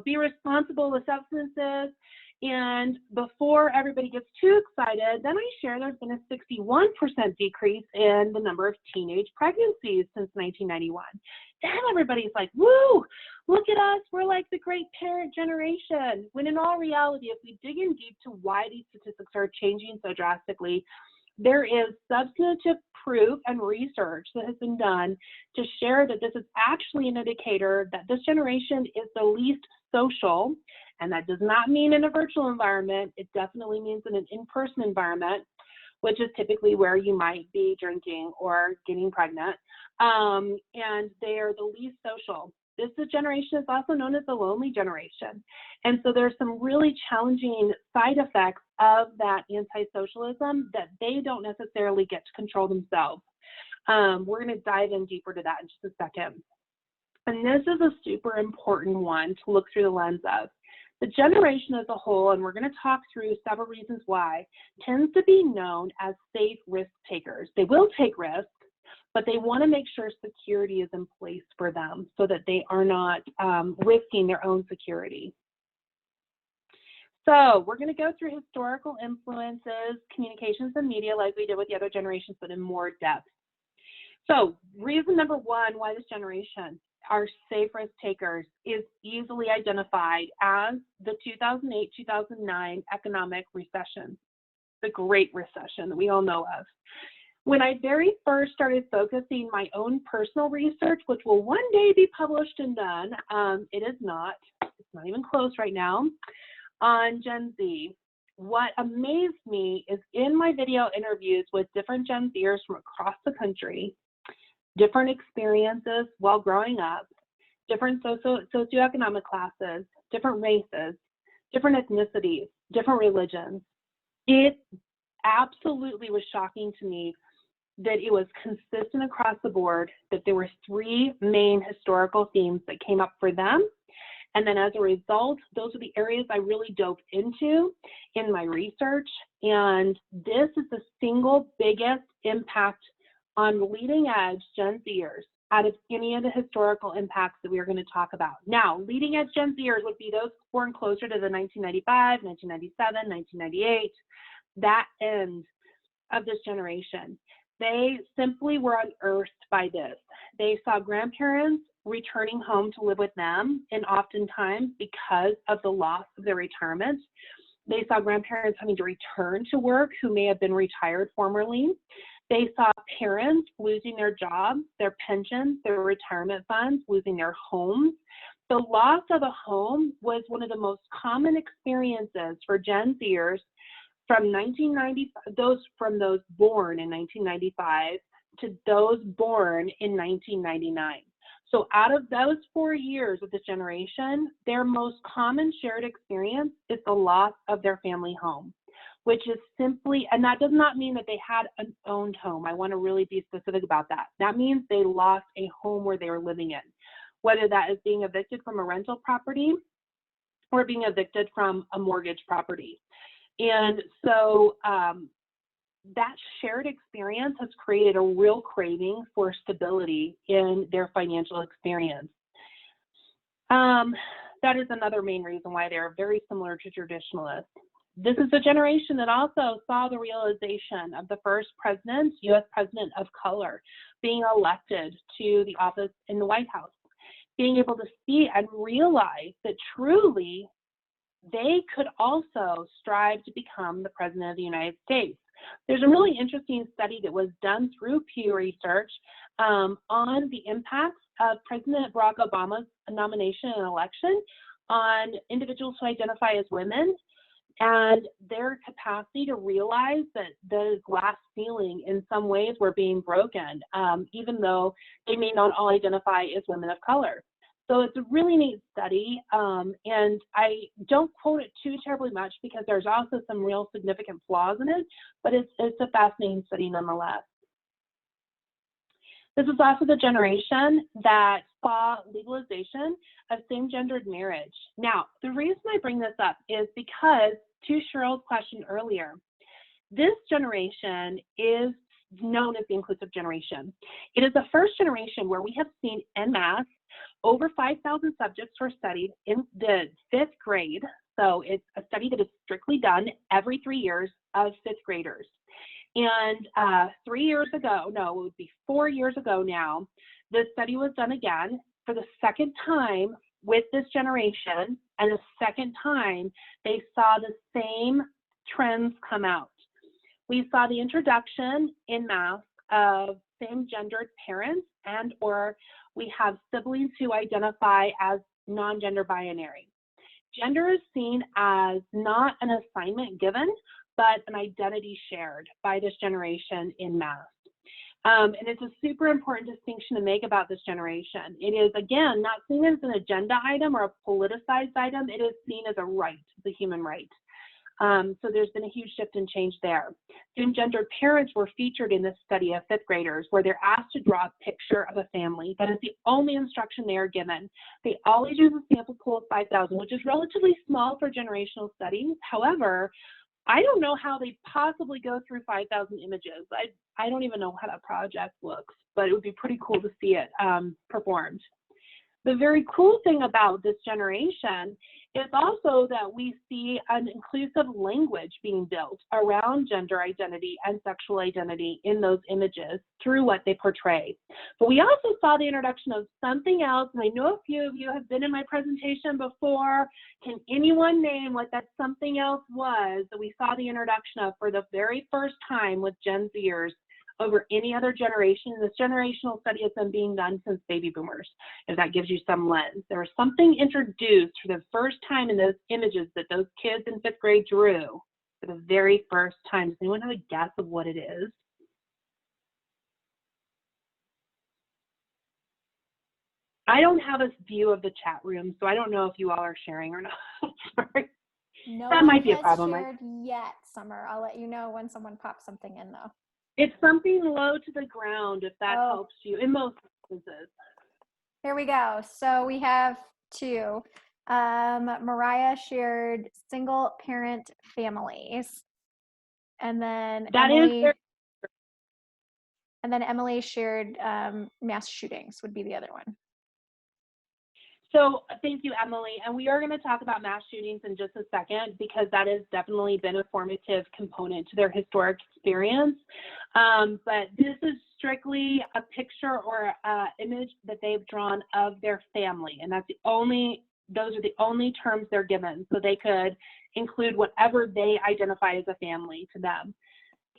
be responsible with substances. And before everybody gets too excited, then I share there's been a 61% decrease in the number of teenage pregnancies since 1991. Then everybody's like, woo, look at us, we're like the great parent generation. When in all reality, if we dig in deep to why these statistics are changing so drastically, there is substantive proof and research that has been done to share that this is actually an indicator that this generation is the least social. And that does not mean in a virtual environment. It definitely means in an in-person environment, which is typically where you might be drinking or getting pregnant. And they are the least social. This generation is also known as the lonely generation. And so there's some really challenging side effects of that anti-socialism that they don't necessarily get to control themselves. We're going to dive in deeper to that in just a second. And this is a super important one to look through the lens of. The generation as a whole, and we're going to talk through several reasons why, tends to be known as safe risk takers. They will take risks, but they want to make sure security is in place for them so that they are not risking their own security. So we're going to go through historical influences, communications, and media like we did with the other generations, but in more depth. So reason number one why this generation are safe risk takers is easily identified as the 2008-2009 economic recession, the Great Recession that we all know of. When I very first started focusing my own personal research, which will one day be published and done, it's not even close right now, on Gen Z, what amazed me is in my video interviews with different Gen Zers from across the country, different experiences while growing up, different socioeconomic classes, different races, different ethnicities, different religions. It absolutely was shocking to me that it was consistent across the board, that there were three main historical themes that came up for them. And then as a result, those are the areas I really dove into in my research. And this is the single biggest impact on leading edge Gen Zers out of any of the historical impacts that we are going to talk about. Now, leading edge Gen Zers would be those born closer to the 1995, 1997, 1998, that end of this generation. They simply were unearthed by this. They saw grandparents returning home to live with them, and oftentimes because of the loss of their retirement, they saw grandparents having to return to work who may have been retired formerly. They saw parents losing their jobs, their pensions, their retirement funds, losing their homes. The loss of a home was one of the most common experiences for Gen Zers from 1990, those born in 1995 to those born in 1999. So out of those 4 years of this generation, their most common shared experience is the loss of their family home, which is simply, and that does not mean that they had an owned home. I want to really be specific about that. That means they lost a home where they were living in, whether that is being evicted from a rental property or being evicted from a mortgage property. And so that shared experience has created a real craving for stability in their financial experience. That is another main reason why they're very similar to traditionalists. This is the generation that also saw the realization of the first president, U.S. president of color, being elected to the office in the White House, being able to see and realize that truly they could also strive to become the president of the United States. There's a really interesting study that was done through Pew Research on the impacts of President Barack Obama's nomination and election on individuals who identify as women and their capacity to realize that the glass ceiling in some ways were being broken, even though they may not all identify as women of color. So it's a really neat study, and I don't quote it too terribly much because there's also some real significant flaws in it, but it's a fascinating study nonetheless. This is also the generation that saw legalization of same-gendered marriage. Now, the reason I bring this up is because, to Cheryl's question earlier, this generation is known as the inclusive generation. It is the first generation where we have seen en masse over 5,000 subjects were studied in the 5th grade. So it's a study that is strictly done every 3 years of 5th graders. And 3 years ago, no, it would be 4 years ago now, the study was done again for the second time with this generation, and the second time they saw the same trends come out. We saw the introduction in mass of same-gendered parents, and or we have siblings who identify as non-gender binary. Gender is seen as not an assignment given, but an identity shared by this generation in mass. And it's a super important distinction to make about this generation. It is, again, not seen as an agenda item or a politicized item. It is seen as a right, the human right. So there's been a huge shift and change there. Same-gendered parents were featured in this study of 5th graders where they're asked to draw a picture of a family. That is the only instruction they are given. They always use a sample pool of 5,000, which is relatively small for generational studies. However, I don't know how they possibly go through 5,000 images. I don't even know how that project looks, but it would be pretty cool to see it performed. The very cool thing about this generation is also that we see an inclusive language being built around gender identity and sexual identity in those images through what they portray. But we also saw the introduction of something else, and I know a few of you have been in my presentation before. Can anyone name what that something else was that we saw the introduction of for the very first time with Gen Zers over any other generation? This generational study has been being done since baby boomers, if that gives you some lens. There was something introduced for the first time in those images that those kids in 5th grade drew for the very first time. Does anyone have a guess of what it is? I don't have a view of the chat room, so I don't know if you all are sharing or not. Sorry. No that one might be a has problem. shared yet, Summer. I'll let you know when someone pops something in, though. It's something low to the ground, if that helps you, in most instances. Here we go. So we have two. Mariah shared single parent families. And then Emily shared mass shootings would be the other one. So thank you, Emily. And we are going to talk about mass shootings in just a second because that has definitely been a formative component to their historic experience. But this is strictly a picture or an image that they've drawn of their family. And that's those are the only terms they're given. So they could include whatever they identify as a family to them.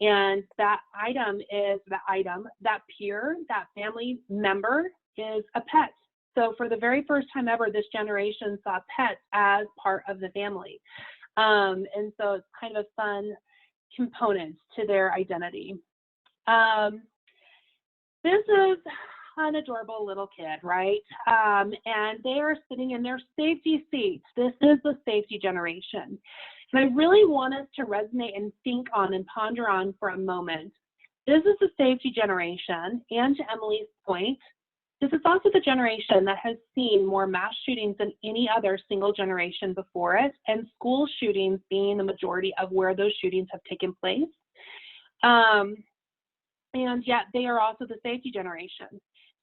And that item is that peer, that family member is a pet. So for the very first time ever, this generation saw pets as part of the family. And so it's kind of a fun component to their identity. This is an adorable little kid, right? And they are sitting in their safety seats. This is the safety generation. And I really want us to resonate and think on and ponder on for a moment. This is the safety generation, and to Emily's point, this is also the generation that has seen more mass shootings than any other single generation before it, and school shootings being the majority of where those shootings have taken place. And yet they are also the safety generation.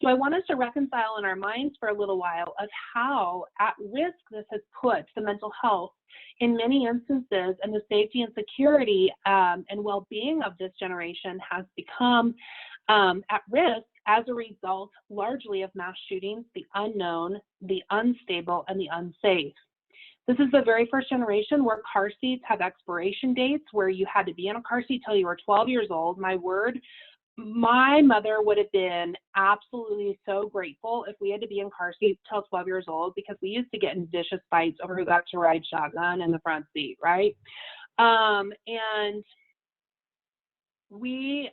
So I want us to reconcile in our minds for a little while of how at risk this has put the mental health in many instances, and the safety and security and well-being of this generation has become at risk as a result largely of mass shootings, the unknown, the unstable, and the unsafe. This is the very first generation where car seats have expiration dates, where you had to be in a car seat till you were 12 years old. My word, my mother would have been absolutely so grateful if we had to be in car seats till 12 years old, because we used to get in vicious fights over who got to ride shotgun in the front seat, right? And we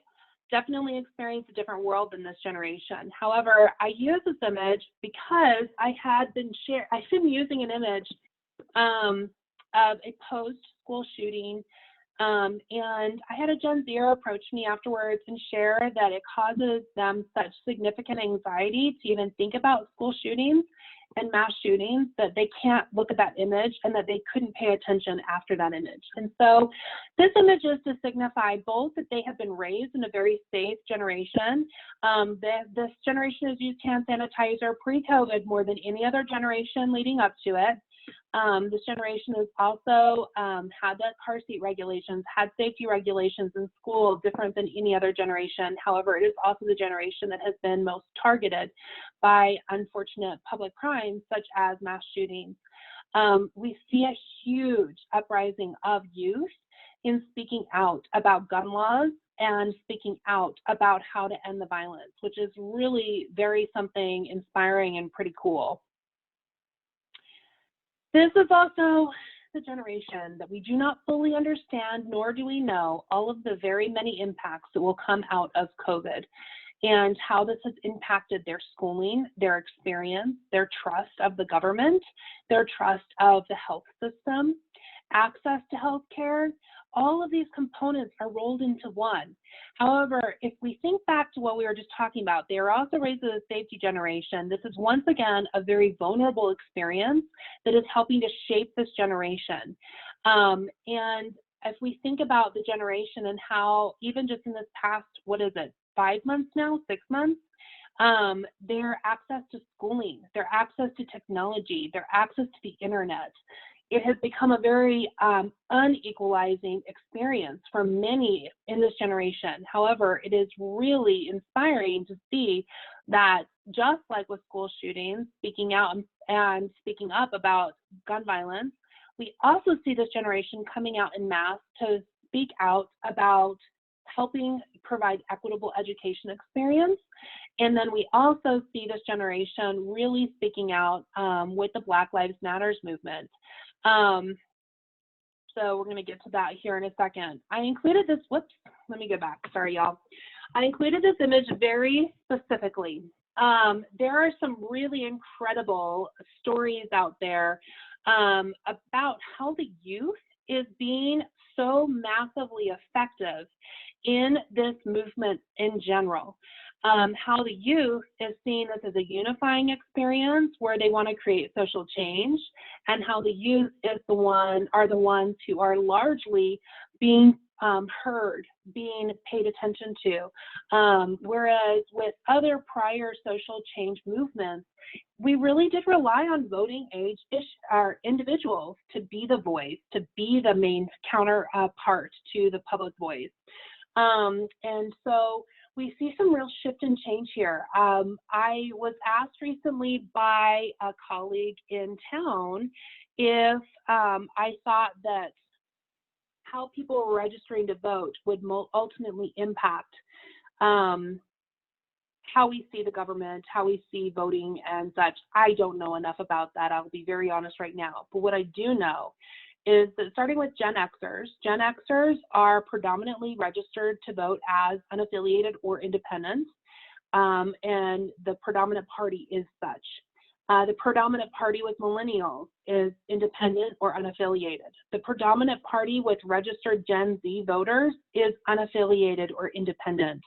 definitely experience a different world than this generation. However, I use this image because I've been using an image of a post-school shooting, and I had a Gen Zer approach me afterwards and share that it causes them such significant anxiety to even think about school shootings and mass shootings that they can't look at that image, and that they couldn't pay attention after that image. And so this image is to signify both that they have been raised in a very safe generation. This generation has used hand sanitizer pre-COVID more than any other generation leading up to it. This generation has also had that car seat regulations, had safety regulations in school different than any other generation. However, it is also the generation that has been most targeted by unfortunate public crimes such as mass shootings. We see a huge uprising of youth in speaking out about gun laws and speaking out about how to end the violence, which is really very something inspiring and pretty cool. This is also the generation that we do not fully understand, nor do we know all of the very many impacts that will come out of COVID, and how this has impacted their schooling, their experience, their trust of the government, their trust of the health system, access to health care. All of these components are rolled into one. However, if we think back to what we were just talking about, they are also raised as a safety generation. This is once again a very vulnerable experience that is helping to shape this generation. And if we think about the generation and how even just in this past, 5 months now, 6 months, their access to schooling, their access to technology, their access to the internet, it has become a very unequalizing experience for many in this generation. However, it is really inspiring to see that just like with school shootings, speaking out and speaking up about gun violence, we also see this generation coming out in mass to speak out about helping provide equitable education experience. And then we also see this generation really speaking out with the Black Lives Matters movement. So we're going to get to that here in a second. I included this, let me go back, sorry y'all. I included this image very specifically. There are some really incredible stories out there about how the youth is being so massively effective in this movement in general. How the youth is seeing this as a unifying experience where they want to create social change, and how the youth are the ones who are largely being heard, being paid attention to. Whereas with other prior social change movements, we really did rely on voting age individuals to be the voice, to be the main counterpart to the public voice. And so we see some real shift and change here. I was asked recently by a colleague in town if I thought that how people were registering to vote would ultimately impact how we see the government, how we see voting and such. I don't know enough about that. I'll be very honest right now. But what I do know is that starting with Gen Xers are predominantly registered to vote as unaffiliated or independent, and the predominant party is such. The predominant party with Millennials is independent or unaffiliated. The predominant party with registered Gen Z voters is unaffiliated or independent.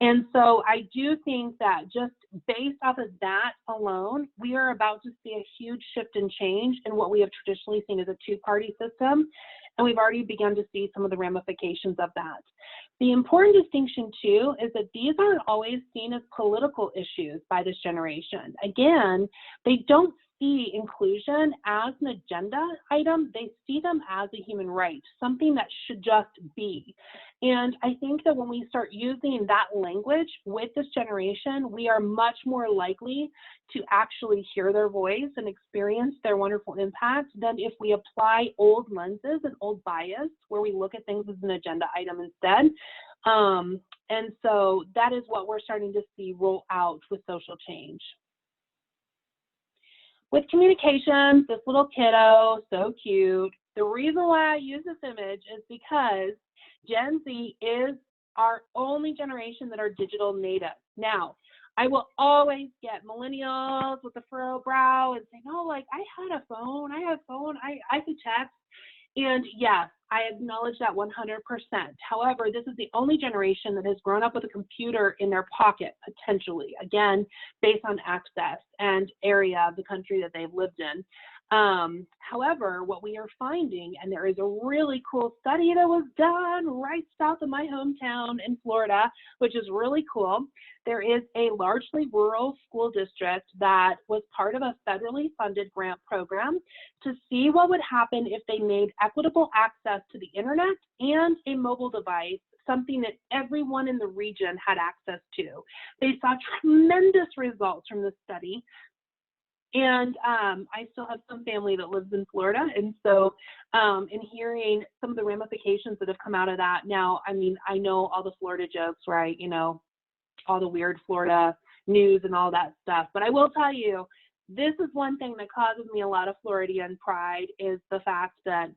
And so I do think that just based off of that alone, we are about to see a huge shift and change in what we have traditionally seen as a two-party system. and we've already begun to see some of the ramifications of that. The important distinction, too, is that these aren't always seen as political issues by this generation. Again, they don't see inclusion as an agenda item. They see them as a human right, something that should just be. And I think that when we start using that language with this generation, we are much more likely to actually hear their voice and experience their wonderful impact than if we apply old lenses and old bias where we look at things as an agenda item instead. And so that is what we're starting to see roll out with social change. With communications, this little kiddo, so cute. The reason why I use this image is because Gen Z is our only generation that are digital native. Now, I will always get millennials with the furrowed brow and say, no, like I had a phone, I could text. And yes, I acknowledge that 100%. However, this is the only generation that has grown up with a computer in their pocket, potentially, again, based on access and area of the country that they've lived in. However, what we are finding, and there is a really cool study that was done right south of my hometown in Florida, which is really cool. There is a largely rural school district that was part of a federally funded grant program to see what would happen if they made equitable access to the internet and a mobile device, something that everyone in the region had access to. They saw tremendous results from this study. And I still have some family that lives in Florida. And so in hearing some of the ramifications that have come out of that, now, I mean, I know all the Florida jokes, right? You know, all the weird Florida news and all that stuff. But I will tell you, this is one thing that causes me a lot of Floridian pride, is the fact that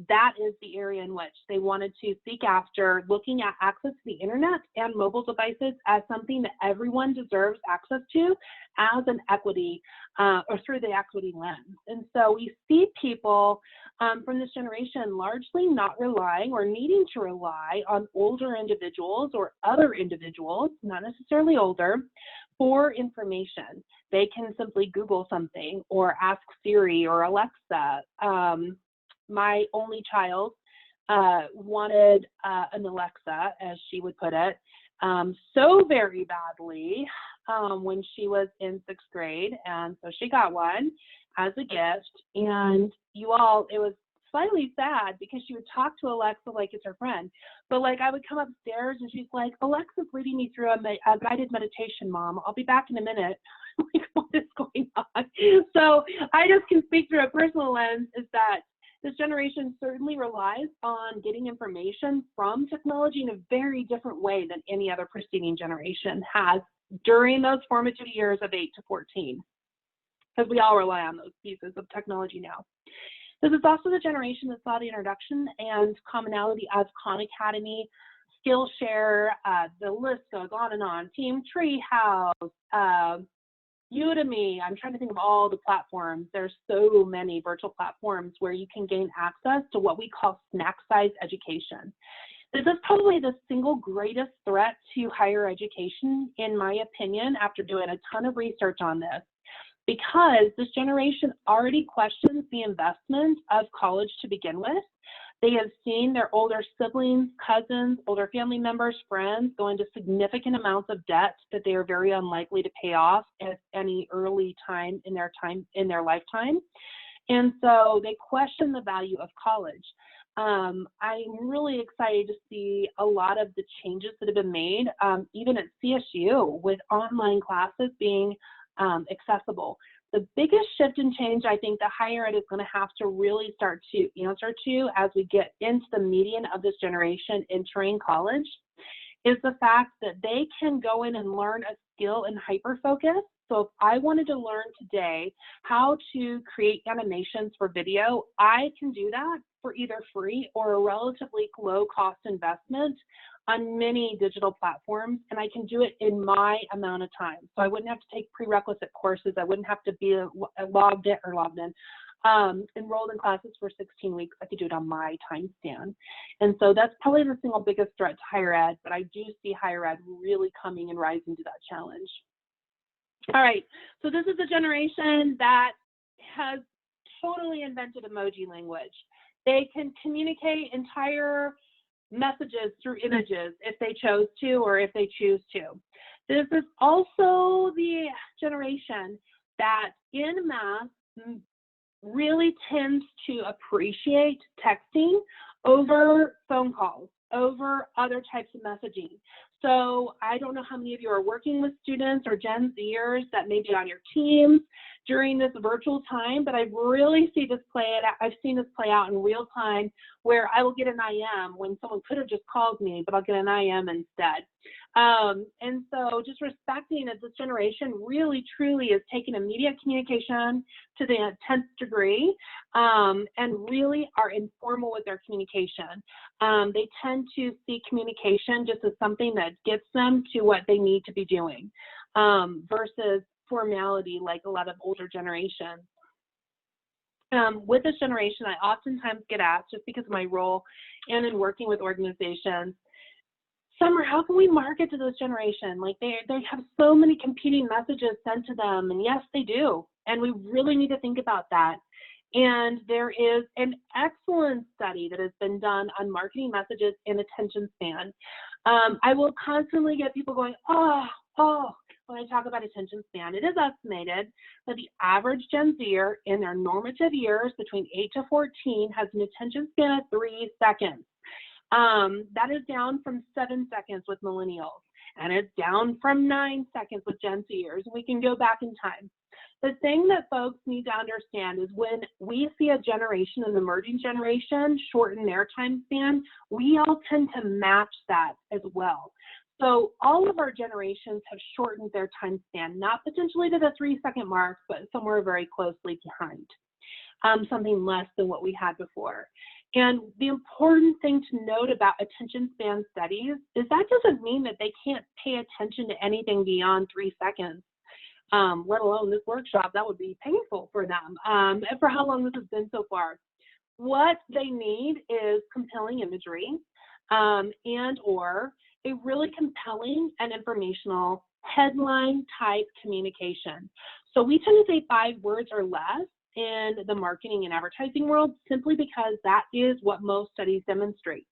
that is the area in which they wanted to seek after, looking at access to the internet and mobile devices as something that everyone deserves access to as an equity, or through the equity lens. And so we see people from this generation largely not relying or needing to rely on older individuals or other individuals, not necessarily older, for information. They can simply Google something or ask Siri or Alexa. My only child wanted an Alexa, as she would put it, so very badly when she was in 6th grade. And so she got one as a gift. And you all, it was slightly sad because she would talk to Alexa like it's her friend. But like I would come upstairs and she's like, Alexa's leading me through a guided meditation, Mom. I'll be back in a minute. Like, what is going on? So I just can speak through a personal lens, is that this generation certainly relies on getting information from technology in a very different way than any other preceding generation has during those formative years of 8 to 14, because we all rely on those pieces of technology now. This is also the generation that saw the introduction and commonality of Khan Academy, Skillshare, the list goes on and on, Team Treehouse, Udemy. I'm trying to think of all the platforms. There's so many virtual platforms where you can gain access to what we call snack size education. This is probably the single greatest threat to higher education, in my opinion, after doing a ton of research on this, because this generation already questions the investment of college to begin with. They have seen their older siblings, cousins, older family members, friends go into significant amounts of debt that they are very unlikely to pay off at any early time in their lifetime. And so they question the value of college. I'm really excited to see a lot of the changes that have been made, even at CSU, with online classes being accessible. The biggest shift and change I think that higher ed is going to have to really start to answer to as we get into the median of this generation entering college is the fact that they can go in and learn a skill in hyperfocus. So if I wanted to learn today how to create animations for video, I can do that for either free or a relatively low cost investment on many digital platforms, and I can do it in my amount of time. So I wouldn't have to take prerequisite courses. I wouldn't have to be enrolled in classes for 16 weeks. I could do it on my time span. And so that's probably the single biggest threat to higher ed, but I do see higher ed really coming and rising to that challenge. All right, so this is a generation that has totally invented emoji language. They can communicate entire messages through images if they chose to or if they choose to. This is also the generation that in mass really tends to appreciate texting over phone calls, over other types of messaging. So I don't know how many of you are working with students or Gen Zers that may be on your teams during this virtual time, but I really see this I've seen this play out in real time, where I will get an IM when someone could have just called me, but I'll get an IM instead. And so just respecting that this generation really truly is taking immediate communication to the 10th degree, and really are informal with their communication. They tend to see communication just as something that gets them to what they need to be doing, versus formality like a lot of older generations. With this generation, I oftentimes get asked, just because of my role and in working with organizations, Summer, how can we market to this generation? Like they have so many competing messages sent to them, and yes, they do. And we really need to think about that. And there is an excellent study that has been done on marketing messages and attention span. I will constantly get people going, oh, when I talk about attention span. It is estimated that the average Gen Zer in their normative years between 8 to 14 has an attention span of 3 seconds. That is down from 7 seconds with Millennials, and it's down from 9 seconds with Gen Zers. We can go back in time. The thing that folks need to understand is when we see a generation, an emerging generation, shorten their time span, we all tend to match that as well. So all of our generations have shortened their time span, not potentially to the 3 second mark, but somewhere very closely behind, something less than what we had before. And the important thing to note about attention span studies is that doesn't mean that they can't pay attention to anything beyond 3 seconds, let alone this workshop. That would be painful for them, and for how long this has been so far. What they need is compelling imagery, and or a really compelling and informational headline type communication. So we tend to say 5 words or less in the marketing and advertising world, simply because that is what most studies demonstrate.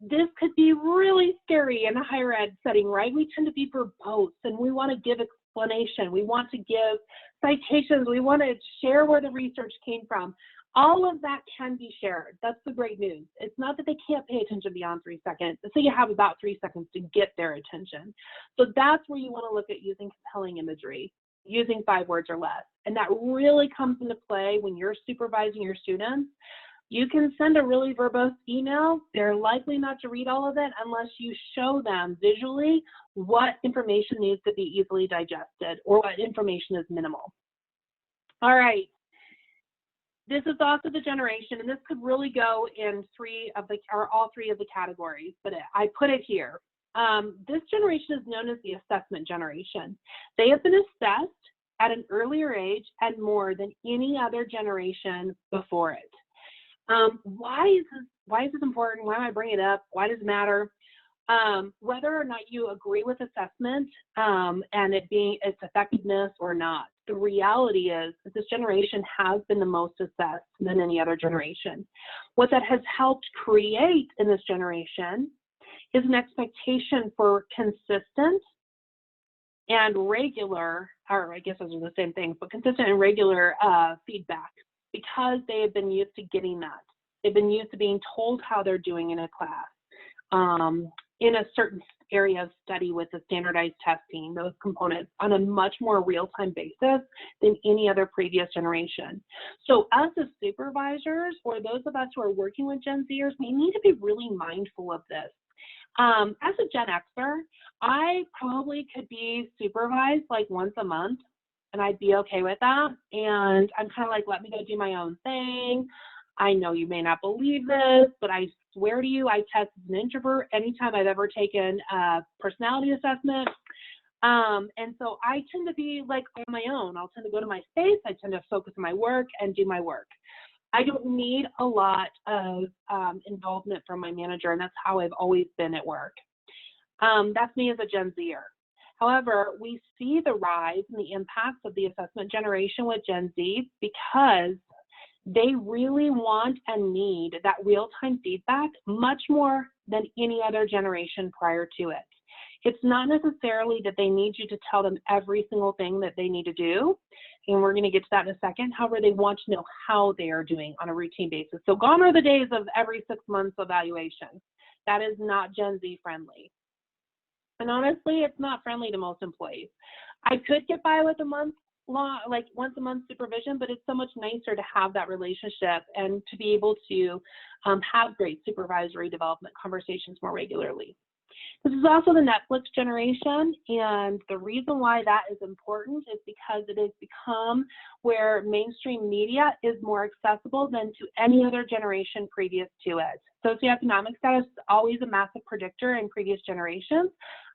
This could be really scary in a higher ed setting, right? We tend to be verbose, and we want to give explanation. We want to give citations. We want to share where the research came from. All of that can be shared. That's the great news. It's not that they can't pay attention beyond 3 seconds. So you have about 3 seconds to get their attention. So that's where you want to look at using compelling imagery, using 5 words or less. And that really comes into play when you're supervising your students. You can send a really verbose email. They're likely not to read all of it unless you show them visually what information needs to be easily digested or what information is minimal. All right. This is also the generation, and this could really go in all three of the categories, but I put it here. This generation is known as the assessment generation. They have been assessed at an earlier age and more than any other generation before it. Why is this important? Why am I bringing it up? Why does it matter? Whether or not you agree with assessment and its effectiveness or not, the reality is that this generation has been the most assessed than any other generation. What that has helped create in this generation is an expectation for consistent and regular, or I guess those are the same things, but consistent and regular feedback, because they have been used to getting that. They've been used to being told how they're doing in a class, in a certain area of study with the standardized testing, those components on a much more real-time basis than any other previous generation. So us as supervisors, or those of us who are working with Gen Zers, we need to be really mindful of this. As a Gen Xer, I probably could be supervised like once a month, and I'd be okay with that. And I'm kind of like, let me go do my own thing. I know you may not believe this, but I swear to you, I test as an introvert anytime I've ever taken a personality assessment. And so I tend to be like on my own. I'll tend to go to my space. I tend to focus on my work and do my work. I don't need a lot of involvement from my manager, and that's how I've always been at work. That's me as a Gen Zer. However, we see the rise and the impacts of the assessment generation with Gen Z because They really want and need that real-time feedback much more than any other generation prior to it. It's not necessarily that they need you to tell them every single thing that they need to do, and we're going to get to that in a second. However, they want to know how they are doing on a routine basis. So gone are the days of every 6 months evaluation. That is not Gen Z friendly. And honestly, it's not friendly to most employees. I could get by with a month long, like once a month supervision, but it's so much nicer to have that relationship and to be able to have great supervisory development conversations more regularly. This is also the Netflix generation, and the reason why that is important is because it has become where mainstream media is more accessible than to any other generation previous to it. Socioeconomic status is always a massive predictor in previous generations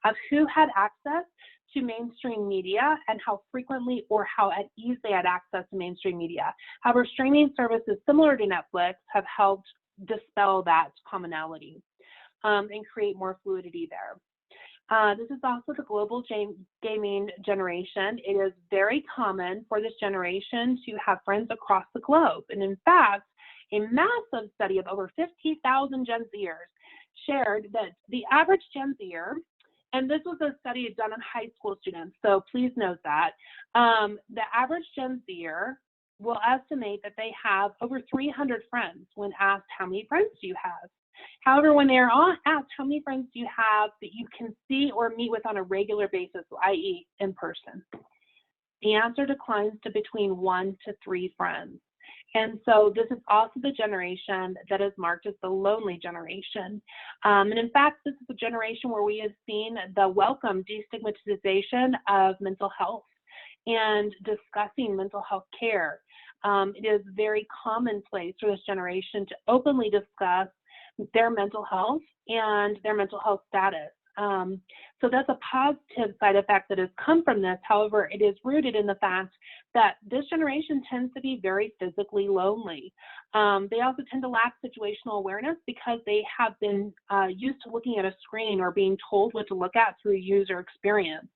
of who had access to mainstream media and how frequently or how at ease they had access to mainstream media. However, streaming services similar to Netflix have helped dispel that commonality and create more fluidity there. This is also the global gaming generation. It is very common for this generation to have friends across the globe. And in fact, a massive study of over 50,000 Gen Zers shared that the average Gen Zer, and this was a study done on high school students, so please note that, the average Gen Zer will estimate that they have over 300 friends when asked, how many friends do you have? However, when they're asked, how many friends do you have that you can see or meet with on a regular basis, i.e. in person? The answer declines to between 1 to 3 friends. And so this is also the generation that is marked as the lonely generation. And in fact, this is a generation where we have seen the welcome destigmatization of mental health and discussing mental health care. It is very commonplace for this generation to openly discuss their mental health and their mental health status. So that's a positive side effect that has come from this. However, it is rooted in the fact that this generation tends to be very physically lonely. They also tend to lack situational awareness because they have been used to looking at a screen or being told what to look at through user experience.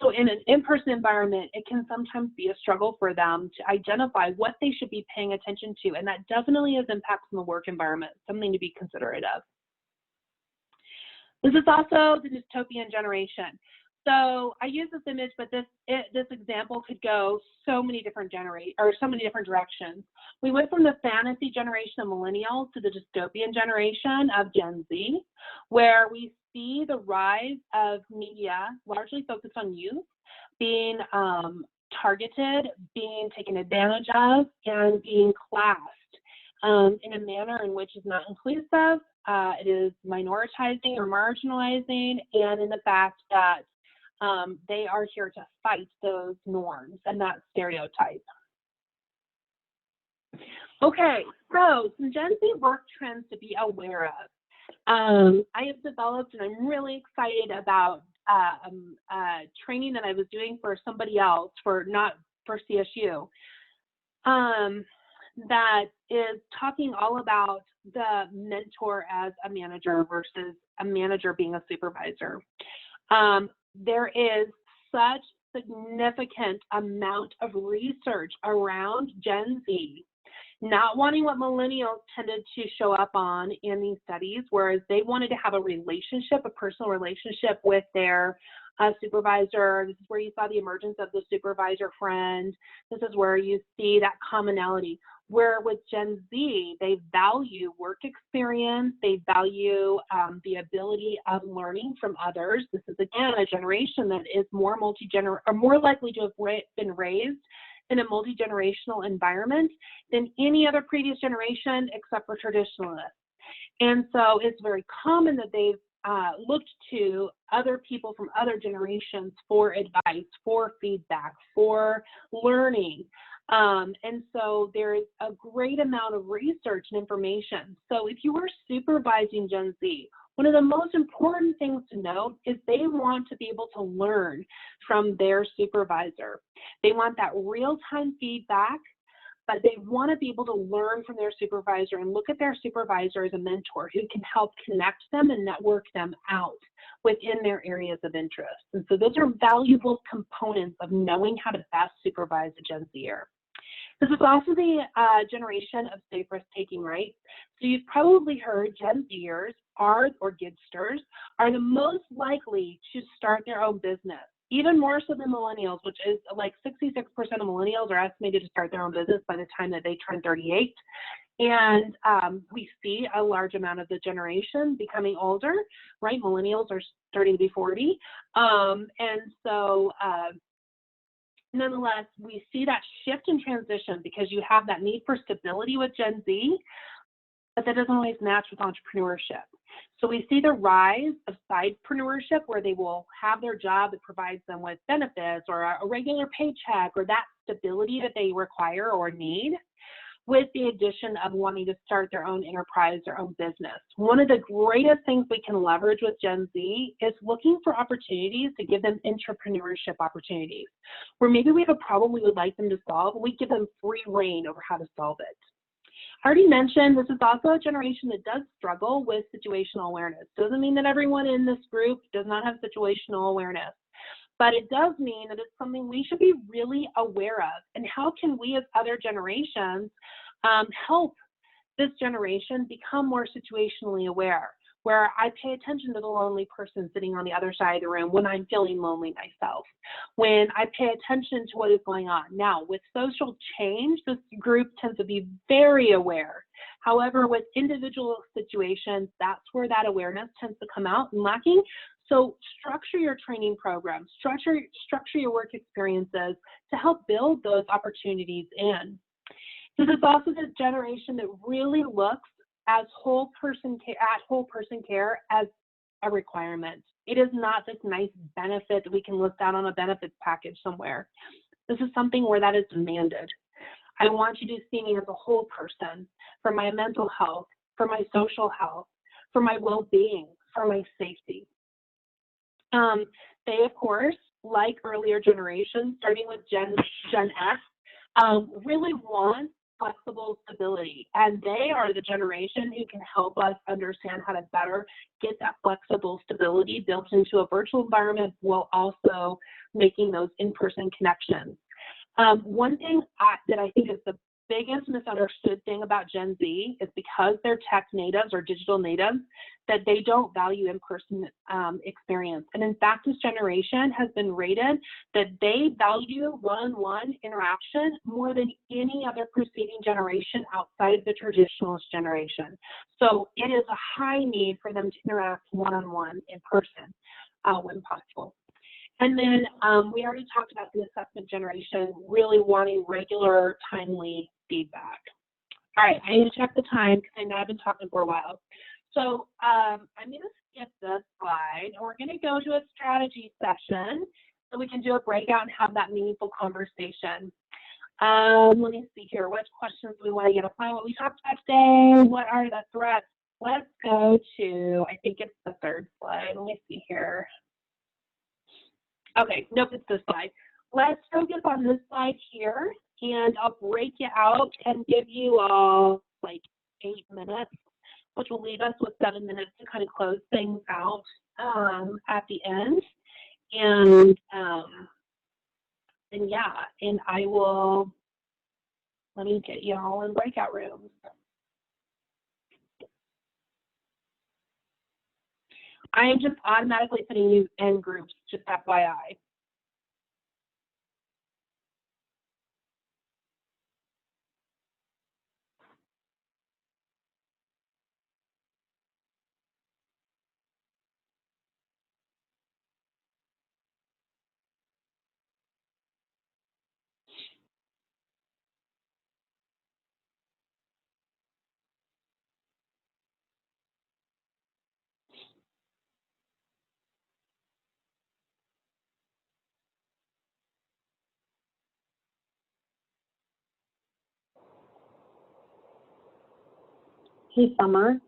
So in an in-person environment, it can sometimes be a struggle for them to identify what they should be paying attention to, and that definitely has impacts on the work environment, something to be considerate of. This is also the dystopian generation. So I use this image, but this example could go so many different directions. We went from the fantasy generation of millennials to the dystopian generation of Gen Z, where we see the rise of media largely focused on youth being targeted, being taken advantage of, and being classed in a manner in which is not inclusive. It is minoritizing or marginalizing, and in the fact that they are here to fight those norms and that stereotype. Okay, so some Gen Z work trends to be aware of. I have developed, and I'm really excited about training that I was doing for somebody else, not for CSU, that is talking all about the mentor as a manager versus a manager being a supervisor. There is such significant amount of research around Gen Z not wanting what millennials tended to show up on in these studies, whereas they wanted to have a relationship, a personal relationship with their supervisor. This is where you saw the emergence of the supervisor friend. This is where you see that commonality. Where with Gen Z, they value work experience, they value the ability of learning from others. This is again a generation that is more more likely to have been raised in a multi-generational environment than any other previous generation except for traditionalists. And so it's very common that they've looked to other people from other generations for advice, for feedback, for learning. And so there is a great amount of research and information. So if you are supervising Gen Z, one of the most important things to note is they want to be able to learn from their supervisor. They want that real-time feedback, but they want to be able to learn from their supervisor and look at their supervisor as a mentor who can help connect them and network them out within their areas of interest. And so those are valuable components of knowing how to best supervise a Gen Zer. This is also the generation of safe risk-taking, right? So you've probably heard Gen Zers or Gidsters are the most likely to start their own business, even more so than Millennials, which is like 66% of Millennials are estimated to start their own business by the time that they turn 38. And we see a large amount of the generation becoming older, right? Millennials are starting to be 40. And so nonetheless, we see that shift in transition because you have that need for stability with Gen Z, but that doesn't always match with entrepreneurship. So we see the rise of sidepreneurship where they will have their job that provides them with benefits or a regular paycheck or that stability that they require or need, with the addition of wanting to start their own enterprise, their own business. One of the greatest things we can leverage with Gen Z is looking for opportunities to give them entrepreneurship opportunities, where maybe we have a problem we would like them to solve, and we give them free reign over how to solve it. I already mentioned this is also a generation that does struggle with situational awareness. Doesn't mean that everyone in this group does not have situational awareness, but it does mean that it's something we should be really aware of. And how can we as other generations help this generation become more situationally aware, where I pay attention to the lonely person sitting on the other side of the room when I'm feeling lonely myself, when I pay attention to what is going on. Now, with social change, this group tends to be very aware. However, with individual situations, that's where that awareness tends to come out and lacking. So structure your training programs, structure your work experiences to help build those opportunities in. This is also the generation that really looks at whole person care as a requirement. It is not this nice benefit that we can list out on a benefits package somewhere. This is something where that is demanded. I want you to see me as a whole person, for my mental health, for my social health, for my well-being, for my safety. They, of course, like earlier generations, starting with Gen X, really want flexible stability, and they are the generation who can help us understand how to better get that flexible stability built into a virtual environment while also making those in-person connections. One thing that I think is the biggest misunderstood thing about Gen Z is because they're tech natives or digital natives, that they don't value in-person experience. And in fact, this generation has been rated that they value one-on-one interaction more than any other preceding generation outside of the traditionalist generation. So it is a high need for them to interact one-on-one in person when possible. And then we already talked about the assessment generation really wanting regular, timely feedback. All right, I need to check the time because I know I've been talking for a while. So I'm going to skip this slide, and we're going to go to a strategy session so we can do a breakout and have that meaningful conversation. Let me see here. What questions do we want to get applying what we talked about today? What are the threats? Let's go to, I think it's the third slide. Let me see here. Okay, nope, it's this slide. Let's focus on this slide here, and I'll break you out and give you all like 8 minutes, which will leave us with 7 minutes to kind of close things out at the end. And yeah, and I will, let me get you all in breakout rooms. I am just automatically putting you in groups, just FYI. Hey, Summer.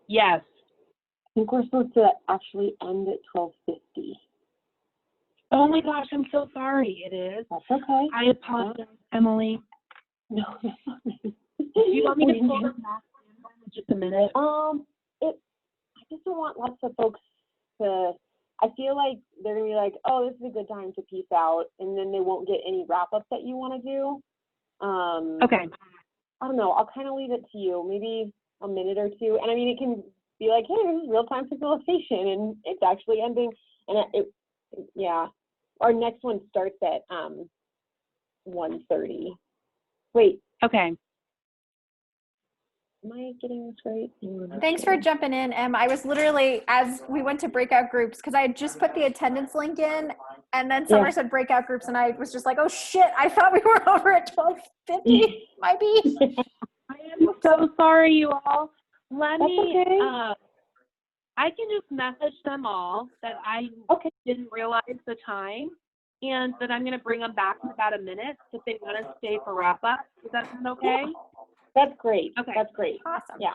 Yes. I think we're supposed to actually end at 12:50. Oh my gosh, I'm so sorry. It is. That's okay. I apologize, Emily. No, that's okay. Do you want me to pull this back in just a minute? I just don't want lots of folks to, I feel like they're going to be like, oh, this is a good time to peace out, and then they won't get any wrap-up that you want to do. Okay. I don't know, I'll kind of leave it to you, maybe a minute or two. And I mean, it can be like, hey, this is real-time facilitation, and it's actually ending. And yeah, our next one starts at 1:30. Wait. Okay. Am I getting this right? Thanks for jumping in, Em. I was literally, as we went to breakout groups, because I had just put the attendance link in, and then Summer said breakout groups, and I was just like, oh shit, I thought we were over at 12:50. Might be. I am so sorry, you all. Let That's me, okay. I can just message them all that I didn't realize the time, and that I'm going to bring them back in about a minute if they want to stay for wrap up. Is that sound okay? That's great. Okay. That's great. Awesome. Yeah.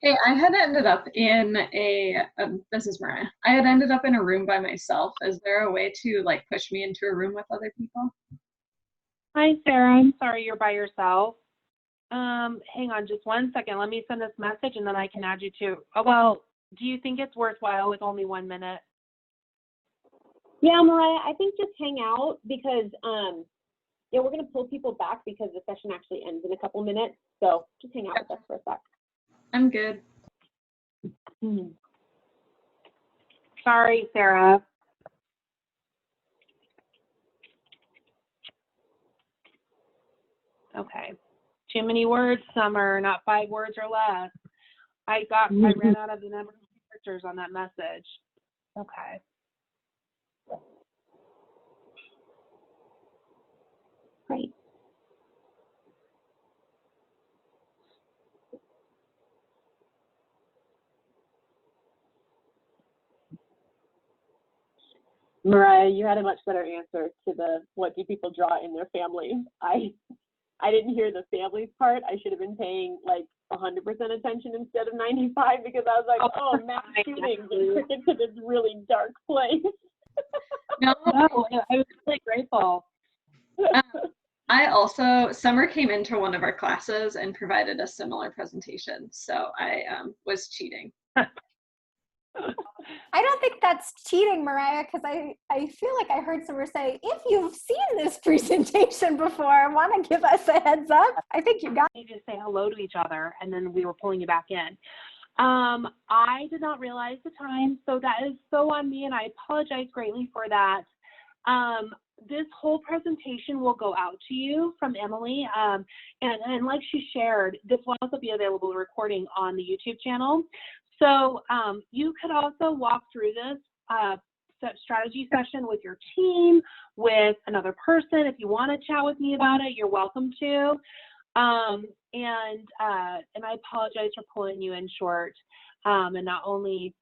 Hey, I had ended up in this is Mariah. I had ended up in a room by myself. Is there a way to like push me into a room with other people? Hi, Sarah. I'm sorry you're by yourself. Hang on just one second. Let me send this message and then I can add you to. Oh, well, do you think it's worthwhile with only 1 minute? Yeah, Mariah, I think just hang out because, yeah, we're going to pull people back because the session actually ends in a couple minutes. So just hang out with us for a sec. I'm good. Sorry, Sarah. Okay. Too many words, Summer, not 5 words or less. I ran out of the number of characters on that message. Okay. Great. Mariah, you had a much better answer to the what do people draw in their families. I didn't hear the families part. I should have been paying like 100% attention instead of 95 because I was like, oh, mass shootings and took it to this really dark place. No, I was really grateful. Summer came into one of our classes and provided a similar presentation. So I was cheating. I don't think that's cheating, Mariah, because I feel like I heard Summer say, if you've seen this presentation before, want to give us a heads up? I think you got We need to say hello to each other, and then we were pulling you back in. I did not realize the time, so that is so on me, and I apologize greatly for that. This whole presentation will go out to you from Emily, and like she shared, this will also be available recording on the YouTube channel. So you could also walk through this strategy session with your team, with another person. If you want to chat with me about it, you're welcome to. And I apologize for pulling you in short and not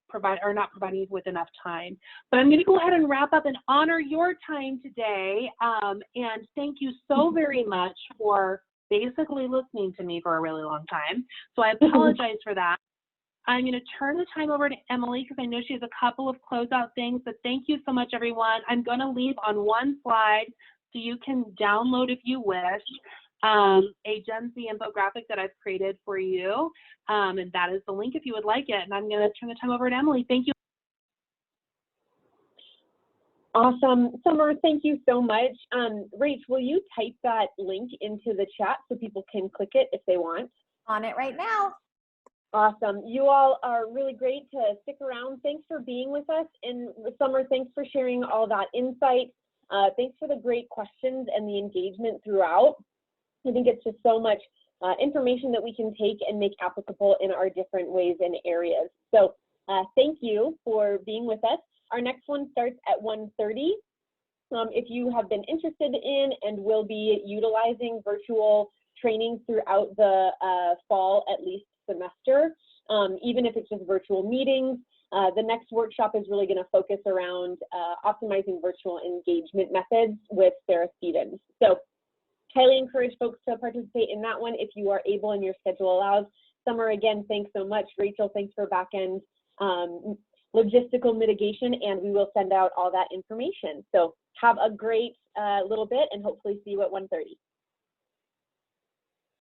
providing you with enough time. But I'm going to go ahead and wrap up and honor your time today. And thank you so very much for basically listening to me for a really long time. So I apologize for that. I'm going to turn the time over to Emily because I know she has a couple of closeout things, but thank you so much, everyone. I'm going to leave on one slide so you can download, if you wish, a Gen Z infographic that I've created for you, and that is the link if you would like it. And I'm going to turn the time over to Emily. Thank you. Awesome. Summer, thank you so much. Rach, will you type that link into the chat so people can click it if they want? on it right now. Awesome. You all are really great to stick around. Thanks for being with us. And Summer, thanks for sharing all that insight. Thanks for the great questions and the engagement throughout. I think it's just so much information that we can take and make applicable in our different ways and areas. So thank you for being with us. Our next one starts at 1:30. If you have been interested in and will be utilizing virtual trainings throughout the fall, at least semester, even if it's just virtual meetings, the next workshop is really going to focus around optimizing virtual engagement methods with Sarah Stevens. So highly encourage folks to participate in that one if you are able and your schedule allows. Summer, again, thanks so much. Rachel, thanks for back-end logistical mitigation, and we will send out all that information. So have a great little bit, and hopefully see you at 1:30.